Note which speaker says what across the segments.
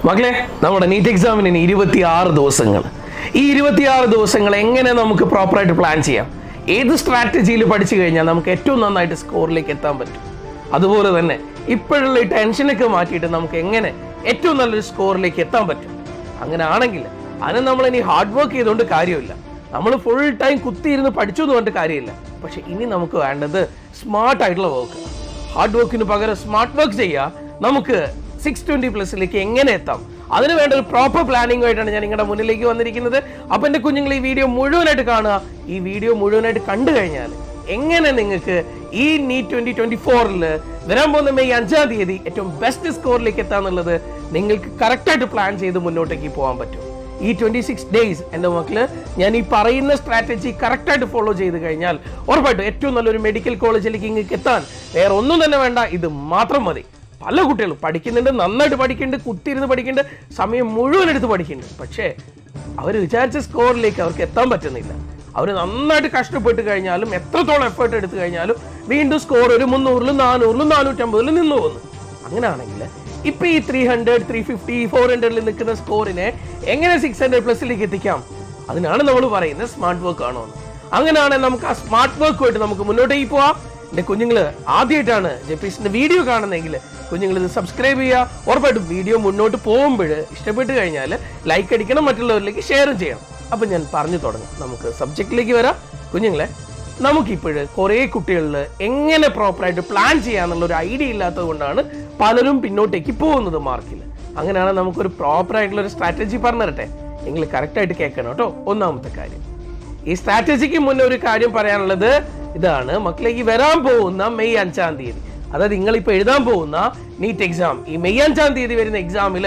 Speaker 1: മക്കളെ, നമ്മുടെ നീറ്റ് എക്സാമിന് 26 ദിവസങ്ങൾ. ഈ 26 ദിവസങ്ങൾ എങ്ങനെ നമുക്ക് പ്രോപ്പറായിട്ട് പ്ലാൻ ചെയ്യാം? ഏത് സ്ട്രാറ്റജിയിൽ പഠിച്ചു കഴിഞ്ഞാൽ നമുക്ക് ഏറ്റവും നന്നായിട്ട് സ്കോറിലേക്ക് എത്താൻ പറ്റും? അതുപോലെ തന്നെ ഇപ്പോഴുള്ള ഈ ടെൻഷനൊക്കെ മാറ്റിയിട്ട് നമുക്ക് എങ്ങനെ ഏറ്റവും നല്ലൊരു സ്കോറിലേക്ക് എത്താൻ പറ്റും? അങ്ങനെ ആണെങ്കിൽ അതിന് നമ്മൾ ഇനി ഹാർഡ് വർക്ക് ചെയ്തുകൊണ്ട് കാര്യമില്ല. നമ്മൾ ഫുൾ ടൈം കുത്തിയിരുന്ന് പഠിച്ചു എന്ന് പറഞ്ഞിട്ട് കാര്യമില്ല. പക്ഷെ ഇനി നമുക്ക് വേണ്ടത് സ്മാർട്ട് ആയിട്ടുള്ള വർക്ക്. ഹാർഡ് വർക്കിന് പകരം സ്മാർട്ട് വർക്ക് ചെയ്യുക. നമുക്ക് 620+ എങ്ങനെ എത്താം, അതിന് വേണ്ട ഒരു പ്രോപ്പർ പ്ലാനിംഗ് ആയിട്ടാണ് ഞാൻ നിങ്ങളുടെ മുന്നിലേക്ക് വന്നിരിക്കുന്നത്. അപ്പം എൻ്റെ കുഞ്ഞുങ്ങൾ ഈ വീഡിയോ മുഴുവനായിട്ട് കാണുക. ഈ വീഡിയോ മുഴുവനായിട്ട് കണ്ടു കഴിഞ്ഞാൽ എങ്ങനെ നിങ്ങൾക്ക് ഈ നീറ്റ് 2024 വരാൻ പോകുന്ന മെയ് 5-ാം തീയതി ഏറ്റവും ബെസ്റ്റ് സ്കോറിലേക്ക് എത്താന്നുള്ളത് നിങ്ങൾക്ക് കറക്റ്റായിട്ട് പ്ലാൻ ചെയ്ത് മുന്നോട്ടേക്ക് പോകാൻ പറ്റും. ഈ 26 ഡേയ്സ് എൻ്റെ മക്കള് ഞാൻ ഈ പറയുന്ന സ്ട്രാറ്റജി കറക്റ്റായിട്ട് ഫോളോ ചെയ്ത് കഴിഞ്ഞാൽ ഉറപ്പായിട്ടും ഏറ്റവും നല്ലൊരു മെഡിക്കൽ കോളേജിലേക്ക് നിങ്ങൾക്ക് എത്താൻ വേറെ ഒന്നും തന്നെ വേണ്ട, ഇത് മാത്രം മതി. പല കുട്ടികളും പഠിക്കുന്നുണ്ട്, നന്നായിട്ട് പഠിക്കുന്നുണ്ട്, കുത്തിയിരുന്ന് പഠിക്കുന്നുണ്ട്, സമയം മുഴുവൻ എടുത്ത് പഠിക്കുന്നുണ്ട്. പക്ഷേ അവർ വിചാരിച്ച സ്കോറിലേക്ക് അവർക്ക് എത്താൻ പറ്റുന്നില്ല. അവർ നന്നായിട്ട് കഷ്ടപ്പെട്ട് കഴിഞ്ഞാലും എത്രത്തോളം എഫേർട്ട് എടുത്തു കഴിഞ്ഞാലും വീണ്ടും സ്കോർ ഒരു 300-ലും 400-ലും 450-ലും നിന്ന് പോകുന്നു. അങ്ങനെയാണെങ്കിൽ ഇപ്പൊ ഈ 300, 350, 400-ൽ നിൽക്കുന്ന സ്കോറിനെ എങ്ങനെ 600+ എത്തിക്കാം? അതിനാണ് നമ്മൾ പറയുന്നത് സ്മാർട്ട് വർക്ക് ആണോ എന്ന്. അങ്ങനെയാണെങ്കിൽ നമുക്ക് ആ സ്മാർട്ട് വർക്കുമായിട്ട് നമുക്ക് മുന്നോട്ടേക്ക് പോവാം. എൻ്റെ കുഞ്ഞുങ്ങള് ആദ്യമായിട്ടാണ് ജെപീസിന്റെ വീഡിയോ കാണുന്നതെങ്കിൽ കുഞ്ഞുങ്ങൾ ഇത് സബ്സ്ക്രൈബ് ചെയ്യുക. ഉറപ്പായിട്ടും വീഡിയോ മുന്നോട്ട് പോകുമ്പോൾ ഇഷ്ടപ്പെട്ട് കഴിഞ്ഞാൽ ലൈക്ക് അടിക്കണം, മറ്റുള്ളവരിലേക്ക് ഷെയറും ചെയ്യണം. അപ്പം ഞാൻ പറഞ്ഞു തുടങ്ങാം. നമുക്ക് സബ്ജക്റ്റിലേക്ക് വരാം. കുഞ്ഞുങ്ങളെ, നമുക്കിപ്പോഴ് കുറേ കുട്ടികളിൽ എങ്ങനെ പ്രോപ്പറായിട്ട് പ്ലാൻ ചെയ്യാന്നുള്ളൊരു ഐഡിയ ഇല്ലാത്തത് കൊണ്ടാണ് പലരും പിന്നോട്ടേക്ക് പോകുന്നത് മാർക്കിൽ. അങ്ങനെയാണ് നമുക്കൊരു പ്രോപ്പറായിട്ടുള്ളൊരു സ്ട്രാറ്റജി പറഞ്ഞു തരട്ടെ. നിങ്ങൾ കറക്റ്റായിട്ട് കേൾക്കണം കേട്ടോ. ഒന്നാമത്തെ കാര്യം, ഈ സ്ട്രാറ്റജിക്ക് മുന്നേ ഒരു കാര്യം പറയാനുള്ളത് ഇതാണ്. മക്കളേക്ക് വരാൻ പോകുന്ന മെയ് 5-ാം തീയതി, അതായത് നിങ്ങളിപ്പോൾ എഴുതാൻ പോകുന്ന നീറ്റ് എക്സാം, ഈ മെയ് 5-ാം തീയതി വരുന്ന എക്സാമിൽ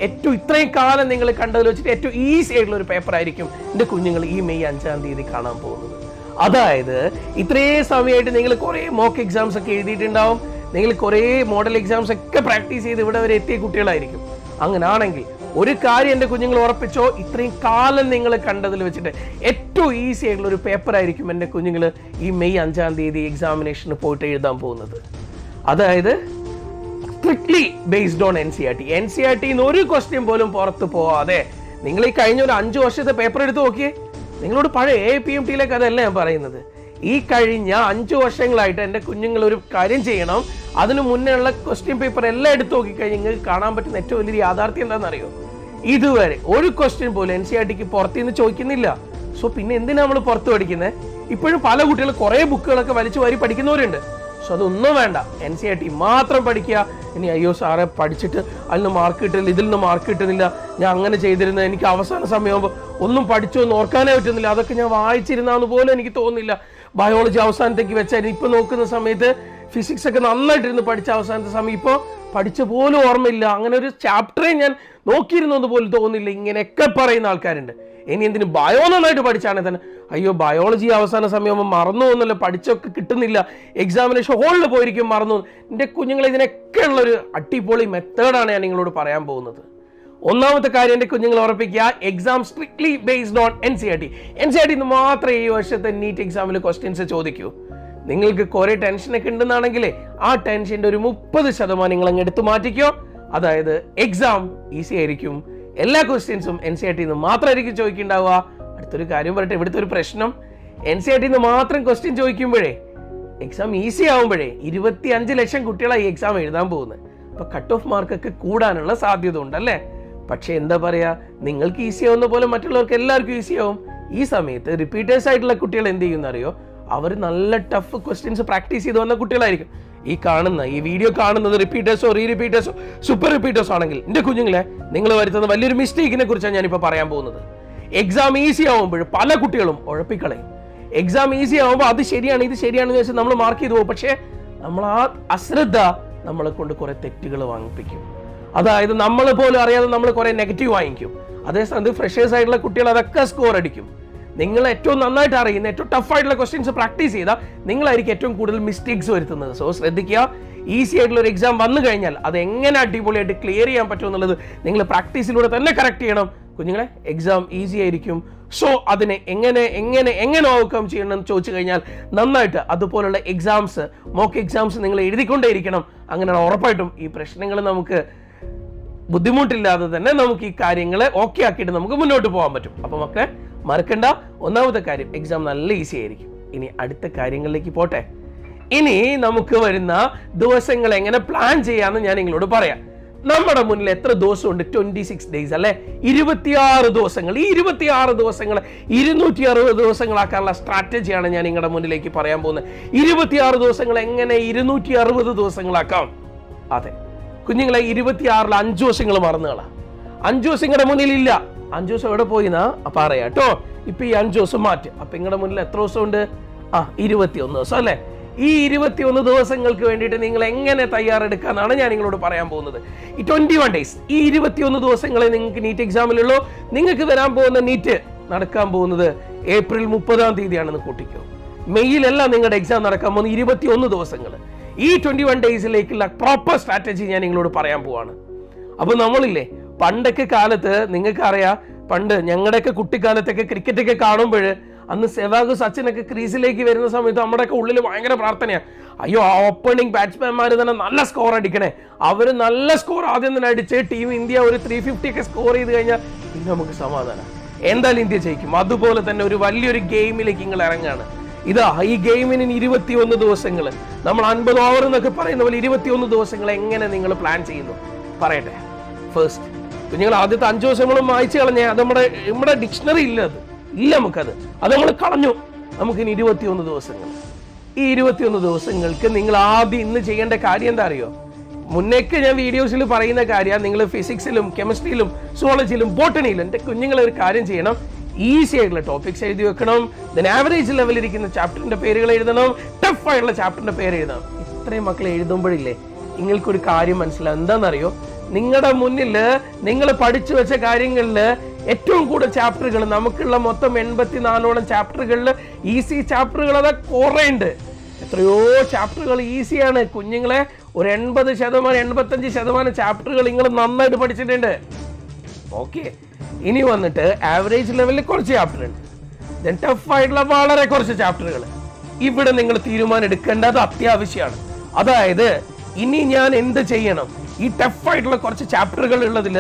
Speaker 1: ഏറ്റവും ഇത്രയും കാലം നിങ്ങൾ കണ്ടതിൽ വെച്ചിട്ട് ഏറ്റവും ഈസി ആയിട്ടുള്ള ഒരു പേപ്പർ ആയിരിക്കും എൻ്റെ കുഞ്ഞുങ്ങൾ ഈ മെയ് 5-ാം തീയതി കാണാൻ പോകുന്നത്. അതായത് ഇത്രയും സമയമായിട്ട് നിങ്ങൾ കുറേ മോക്ക് എക്സാംസ് ഒക്കെ എഴുതിയിട്ടുണ്ടാവും, നിങ്ങൾ കുറേ മോഡൽ എക്സാംസ് ഒക്കെ പ്രാക്ടീസ് ചെയ്ത് ഇവിടെ വരെ എത്തിയ കുട്ടികളായിരിക്കും. അങ്ങനാണെങ്കിൽ ഒരു കാര്യം എൻ്റെ കുഞ്ഞുങ്ങൾ ഉറപ്പിച്ചോ, ഇത്രയും കാലം നിങ്ങൾ കണ്ടതിൽ വെച്ചിട്ട് ഏറ്റവും ഈസി ആയിട്ടുള്ള ഒരു പേപ്പർ ആയിരിക്കും എൻ്റെ കുഞ്ഞുങ്ങൾ ഈ മെയ് 5-ാം തീയതി എക്സാമിനേഷന് പോയിട്ട് എഴുതാൻ പോകുന്നത്. അതായത് strictly based on NCERT. NCERT ഒരു ക്വസ്റ്റ്യൻ പോലും പുറത്ത് പോവാതെ നിങ്ങൾ ഈ കഴിഞ്ഞ ഒരു 5 വർഷത്തെ പേപ്പർ എടുത്ത് നോക്കിയേ. നിങ്ങളോട് പഴയ APMT-യിലേക്ക് അതല്ല ഞാൻ പറയുന്നത്. ഈ കഴിഞ്ഞ 5 വർഷങ്ങളായിട്ട് എൻ്റെ കുഞ്ഞുങ്ങൾ ഒരു കാര്യം ചെയ്യണം. അതിനു മുന്നേ ഉള്ള ക്വസ്റ്റ്യൻ പേപ്പർ എല്ലാം എടുത്ത് നോക്കിക്കഴിഞ്ഞാൽ നിങ്ങൾക്ക് കാണാൻ പറ്റുന്ന ഏറ്റവും വലിയ യാഥാർത്ഥ്യം എന്താണെന്നറിയോ? ഇതുവരെ ഒരു ക്വസ്റ്റ്യൻ പോലും NCERT-ക്ക് പുറത്തുനിന്ന് ചോദിക്കുന്നില്ല. സോ പിന്നെ എന്തിനാ നമ്മൾ പുറത്ത് പഠിക്കുന്നത്? ഇപ്പോഴും പല കുട്ടികൾ കുറേ ബുക്കുകളൊക്കെ വലിച്ചു വാരി പഠിക്കുന്നവരുണ്ട്. സോ അതൊന്നും വേണ്ട, NCERT മാത്രം പഠിക്കുക. ഇനി അയ്യോ സാറെ പഠിച്ചിട്ട് അതിൽ നിന്ന് മാർക്ക് കിട്ടുന്നില്ല, ഇതിൽ നിന്ന് മാർക്ക് കിട്ടുന്നില്ല, ഞാൻ അങ്ങനെ ചെയ്തിരുന്നത്, എനിക്ക് അവസാന സമയമാകുമ്പോൾ ഒന്നും പഠിച്ചോ എന്ന് ഓർക്കാനേ പറ്റുന്നില്ല, അതൊക്കെ ഞാൻ വായിച്ചിരുന്നാന്ന് പോലും എനിക്ക് തോന്നുന്നില്ല, ബയോളജി അവസാനത്തേക്ക് വെച്ചാൽ ഇപ്പം നോക്കുന്ന സമയത്ത് ഫിസിക്സ് ഒക്കെ നന്നായിട്ടിരുന്ന് പഠിച്ച അവസാനത്തെ സമയം ഇപ്പോൾ പഠിച്ച പോലും ഓർമ്മയില്ല, അങ്ങനെ ഒരു ചാപ്റ്ററേ ഞാൻ നോക്കിയിരുന്നത് പോലും തോന്നുന്നില്ല, ഇങ്ങനെയൊക്കെ പറയുന്ന ആൾക്കാരുണ്ട്. ഇനി എന്തിന് ബയോ നന്നായിട്ട് പഠിച്ചാണെങ്കിൽ തന്നെ അയ്യോ ബയോളജി അവസാന സമയമാകുമ്പോൾ മറന്നു പോകുന്നല്ലോ, പഠിച്ചൊക്കെ കിട്ടുന്നില്ല, എക്സാമിനേഷൻ ഹോളിൽ പോയിരിക്കും മറന്നു. എൻ്റെ കുഞ്ഞുങ്ങളെ ഇതിനൊക്കെ ഉള്ളൊരു അടിപൊളി മെത്തേഡാണ് ഞാൻ നിങ്ങളോട് പറയാൻ പോകുന്നത്. ഒന്നാമത്തെ കാര്യം എൻ്റെ കുഞ്ഞുങ്ങൾ ഉറപ്പിക്കുക, exam strictly based on NCERT. NCERT മാത്രമേ ഈ വർഷത്തെ നീറ്റ് എക്സാമിൽ ക്വസ്റ്റ്യൻസ് ചോദിക്കൂ. നിങ്ങൾക്ക് കുറേ ടെൻഷനൊക്കെ ഉണ്ടെന്നാണെങ്കിലേ ആ ടെൻഷൻ്റെ ഒരു 30% നിങ്ങൾ അങ്ങ് എടുത്തു മാറ്റിക്കോ. അതായത് എക്സാം ഈസി ആയിരിക്കും, എല്ലാ ക്വസ്റ്റ്യൻസും NCERT മാത്രമായിരിക്കും ചോദിക്കുന്നുണ്ടാവുക. അടുത്തൊരു കാര്യം പറയട്ടെ, ഇവിടുത്തെ ഒരു പ്രശ്നം, NCERT മാത്രം ക്വസ്റ്റ്യൻ ചോദിക്കുമ്പോഴേ എക്സാം ഈസി ആവുമ്പോഴേ 25 ലക്ഷം കുട്ടികളാണ് ഈ എക്സാം എഴുതാൻ പോകുന്നത്. അപ്പോൾ കട്ട് ഓഫ് മാർക്കൊക്കെ കൂടാനുള്ള സാധ്യത ഉണ്ടല്ലേ. പക്ഷേ എന്താ പറയുക, നിങ്ങൾക്ക് ഈസി ആവുന്ന പോലെ മറ്റുള്ളവർക്ക് എല്ലാവർക്കും ഈസി ആവും. ഈ സമയത്ത് റിപ്പീറ്റേഴ്സ് ആയിട്ടുള്ള കുട്ടികൾ എന്ത് ചെയ്യുന്നറിയോ? അവർ നല്ല ടഫ് ക്വസ്റ്റ്യൻസ് പ്രാക്ടീസ് ചെയ്ത് വന്ന കുട്ടികളായിരിക്കും. ഈ വീഡിയോ കാണുന്നത് റിപ്പീറ്റേഴ്സോ റിപ്പീറ്റേഴ്സോ സൂപ്പർ റിപ്പീറ്റേഴ്സോ ആണെങ്കിൽ എൻ്റെ കുഞ്ഞുങ്ങളെ, നിങ്ങൾ വരുത്തുന്ന വലിയൊരു മിസ്റ്റേക്കിനെ കുറിച്ചാണ് ഞാനിപ്പോൾ പറയാൻ പോകുന്നത്. എക്സാം ഈസി ആവുമ്പോൾ പല കുട്ടികളും ഉഴപ്പിക്കളയും. എക്സാം ഈസി ആവുമ്പോൾ അത് ശരിയാണ് ഇത് ശരിയാണെന്ന് വെച്ചാൽ നമ്മൾ മാർക്ക് ചെയ്തു പോകും. പക്ഷേ നമ്മൾ ആ അശ്രദ്ധ നമ്മളെ കൊണ്ട് കുറെ തെറ്റുകൾ വാങ്ങിപ്പിക്കും. അതായത് നമ്മൾ പോലും അറിയാതെ നമ്മൾ കുറെ നെഗറ്റീവ് വാങ്ങിക്കും. അതേസമയത്ത് ഫ്രഷേഴ്സ് ആയിട്ടുള്ള കുട്ടികൾ അതൊക്കെ സ്കോർ അടിക്കും. നിങ്ങൾ ഏറ്റവും നന്നായിട്ട് അറിയുന്ന ഏറ്റവും ടഫ് ആയിട്ടുള്ള ക്വസ്റ്റ്യൻസ് പ്രാക്ടീസ് ചെയ്താൽ നിങ്ങളായിരിക്കും ഏറ്റവും കൂടുതൽ മിസ്റ്റേക്സ് വരുത്തുന്നത്. സോ ശ്രദ്ധിക്കുക, ഈസി ആയിട്ടുള്ള ഒരു എക്സാം വന്നു കഴിഞ്ഞാൽ അത് എങ്ങനെ അടിപൊളിയായിട്ട് ക്ലിയർ ചെയ്യാൻ പറ്റും എന്നുള്ളത് നിങ്ങൾ പ്രാക്ടീസിലൂടെ തന്നെ കറക്റ്റ് ചെയ്യണം. കുഞ്ഞുങ്ങളെ, എക്സാം ഈസി ആയിരിക്കും. സോ അതിനെ എങ്ങനെ ഓവർകം ചെയ്യണം എന്ന് ചോദിച്ചു കഴിഞ്ഞാൽ നന്നായിട്ട് അതുപോലുള്ള മോക്ക് എക്സാംസ് നിങ്ങൾ എഴുതിക്കൊണ്ടേയിരിക്കണം. അങ്ങനെ ഉറപ്പായിട്ടും ഈ പ്രശ്നങ്ങൾ നമുക്ക് ബുദ്ധിമുട്ടില്ലാതെ തന്നെ നമുക്ക് ഈ കാര്യങ്ങളെ ഓക്കെ ആക്കിയിട്ട് നമുക്ക് മുന്നോട്ട് പോകാൻ പറ്റും. അപ്പോൾ മക്കളെ മറക്കണ്ട, ഒന്നാമത്തെ കാര്യം എക്സാം നല്ല ഈസി ആയിരിക്കും. ഇനി അടുത്ത കാര്യങ്ങളിലേക്ക് പോട്ടെ. ഇനി നമുക്ക് വരുന്ന ദിവസങ്ങൾ എങ്ങനെ പ്ലാൻ ചെയ്യാമെന്ന് ഞാൻ നിങ്ങളോട് പറയാം. നമ്മുടെ മുന്നിൽ എത്ര ദിവസമുണ്ട്? 26 ഡേയ്സ് അല്ലെ, 26 ദിവസങ്ങൾ. ഈ 26 ദിവസങ്ങൾ 260 ദിവസങ്ങളാക്കാനുള്ള സ്ട്രാറ്റജിയാണ് ഞാൻ നിങ്ങളുടെ മുന്നിലേക്ക് പറയാൻ പോകുന്നത്. 26 ദിവസങ്ങൾ എങ്ങനെ 260 ദിവസങ്ങളാക്കാം? അതെ കുഞ്ഞുങ്ങളെ, 26-ൽ 5 ദിവസങ്ങൾ മറന്നുകളാ. 5 ദിവസം നിങ്ങളുടെ മുന്നിൽ ഇല്ല. 5 ദിവസം എവിടെ പോയിന്നാ പറയാ കേട്ടോ. ഇപ്പൊ ഈ 5 ദിവസം മാറ്റി. അപ്പൊ നിങ്ങളുടെ മുന്നിൽ എത്ര ദിവസം ഉണ്ട്? 21 ദിവസം അല്ലെ. ഈ 21 ദിവസങ്ങൾക്ക് വേണ്ടിയിട്ട് നിങ്ങൾ എങ്ങനെ തയ്യാറെടുക്കാന്നാണ് ഞാൻ നിങ്ങളോട് പറയാൻ പോകുന്നത്. ഈ 21 ഡേയ്സ്, ഈ 21 ദിവസങ്ങളെ നിങ്ങൾക്ക് നീറ്റ് എക്സാമിലുള്ളൂ. നിങ്ങൾക്ക് വരാൻ പോകുന്ന നീറ്റ് നടക്കാൻ പോകുന്നത് ഏപ്രിൽ 30-ാം തീയതിയാണെന്ന് കൂട്ടിക്കോ. മെയ്യിലല്ല നിങ്ങളുടെ എക്സാം നടക്കാൻ പോകുന്ന 21 ദിവസങ്ങൾ. ഈ 21 ഡേയ്സിലേക്കുള്ള പ്രോപ്പർ സ്ട്രാറ്റജി ഞാൻ നിങ്ങളോട് പറയാൻ പോവാണ്. അപ്പൊ നമ്മളില്ലേ പണ്ടൊക്കെ കാലത്ത് നിങ്ങൾക്ക് അറിയാം, പണ്ട് ഞങ്ങളുടെയൊക്കെ കുട്ടിക്കാലത്തൊക്കെ ക്രിക്കറ്റൊക്കെ കാണുമ്പോൾ അന്ന് സെവാഗ് സച്ചിനൊക്കെ ക്രീസിലേക്ക് വരുന്ന സമയത്ത് നമ്മുടെയൊക്കെ ഉള്ളിൽ ഭയങ്കര പ്രാർത്ഥനയാണ്. അയ്യോ ആ ഓപ്പണിംഗ് ബാറ്റ്സ്മാൻമാർ തന്നെ നല്ല സ്കോർ അടിക്കണേ, അവർ നല്ല സ്കോർ ആദ്യം തന്നെ അടിച്ച് ടീം ഇന്ത്യ ഒരു 350 ഒക്കെ സ്കോർ ചെയ്ത് കഴിഞ്ഞാൽ പിന്നെ നമുക്ക് സമാധാനം, എന്തായാലും ഇന്ത്യ ജയിക്കും. അതുപോലെ തന്നെ ഒരു വലിയൊരു ഗെയിമിലേക്ക് നിങ്ങൾ ഇറങ്ങാണ്. ഇതാ ഈ ഗെയിമിന് 21 ദിവസങ്ങൾ, നമ്മൾ 50 ഓവർ എന്നൊക്കെ പറയുന്ന പോലെ 21 ദിവസങ്ങൾ എങ്ങനെ നിങ്ങൾ പ്ലാൻ ചെയ്യുന്നു പറയട്ടെ. ഫസ്റ്റ് നിങ്ങൾ ആദ്യത്തെ 5 ദിവസങ്ങളും വായിച്ചു കളഞ്ഞേ, അത് നമ്മുടെ ഡിക്ഷണറി ഇല്ല, ഇല്ല നമുക്കത്, അത് നമ്മൾ കളഞ്ഞു. നമുക്കിനി 21 ദിവസങ്ങൾ. ഈ 21 ദിവസങ്ങൾക്ക് നിങ്ങൾ ആദ്യം ഇന്ന് ചെയ്യേണ്ട കാര്യം എന്താ അറിയോ? മുന്നേക്ക് ഞാൻ വീഡിയോസിൽ പറയുന്ന കാര്യം, നിങ്ങൾ ഫിസിക്സിലും കെമിസ്ട്രിയിലും സുവോളജിയിലും ബോട്ടണിയിലും എൻ്റെ കുഞ്ഞുങ്ങളെ ഒരു കാര്യം ചെയ്യണം. ഈസി ആയിട്ടുള്ള ടോപ്പിക്സ് എഴുതി വെക്കണം. ദെൻ ആവറേജ് ലെവലിൽ ഇരിക്കുന്ന ചാപ്റ്ററിന്റെ പേരുകൾ എഴുതണം. ടഫ് ആയിട്ടുള്ള ചാപ്റ്ററിന്റെ പേര് എഴുതണം. ഇത്രയും മക്കളെ എഴുതുമ്പോഴില്ലേ നിങ്ങൾക്കൊരു കാര്യം മനസ്സിലാവും. എന്താണെന്നറിയോ? നിങ്ങളുടെ മുന്നിൽ നിങ്ങൾ പഠിച്ചു വെച്ച കാര്യങ്ങളിൽ ഏറ്റവും കൂടുതൽ ചാപ്റ്ററുകൾ, നമുക്കുള്ള മൊത്തം 84ഓളം ചാപ്റ്ററുകളിൽ ഈസി ചാപ്റ്ററുകൾ അത് കുറേ ഉണ്ട്. എത്രയോ ചാപ്റ്ററുകൾ ഈസിയാണ് കുഞ്ഞുങ്ങളെ. ഒരു 80% 85% ചാപ്റ്ററുകൾ നിങ്ങൾ നന്നായിട്ട് പഠിച്ചിട്ടുണ്ട്. ഓക്കെ, ഇനി വന്നിട്ട് ആവറേജ് ലെവലിൽ കുറച്ച് ചാപ്റ്റർ ഉണ്ട്. ദെൻ ടഫ് ആയിട്ടുള്ള വളരെ കുറച്ച് ചാപ്റ്ററുകൾ. ഇവിടെ നിങ്ങൾ തീരുമാനം എടുക്കേണ്ടത് അത്യാവശ്യമാണ്. അതായത് ഇനി ഞാൻ എന്ത് ചെയ്യണം? ഈ ടഫ് ആയിട്ടുള്ള കുറച്ച് ചാപ്റ്ററുകൾ ഉള്ളതിൽ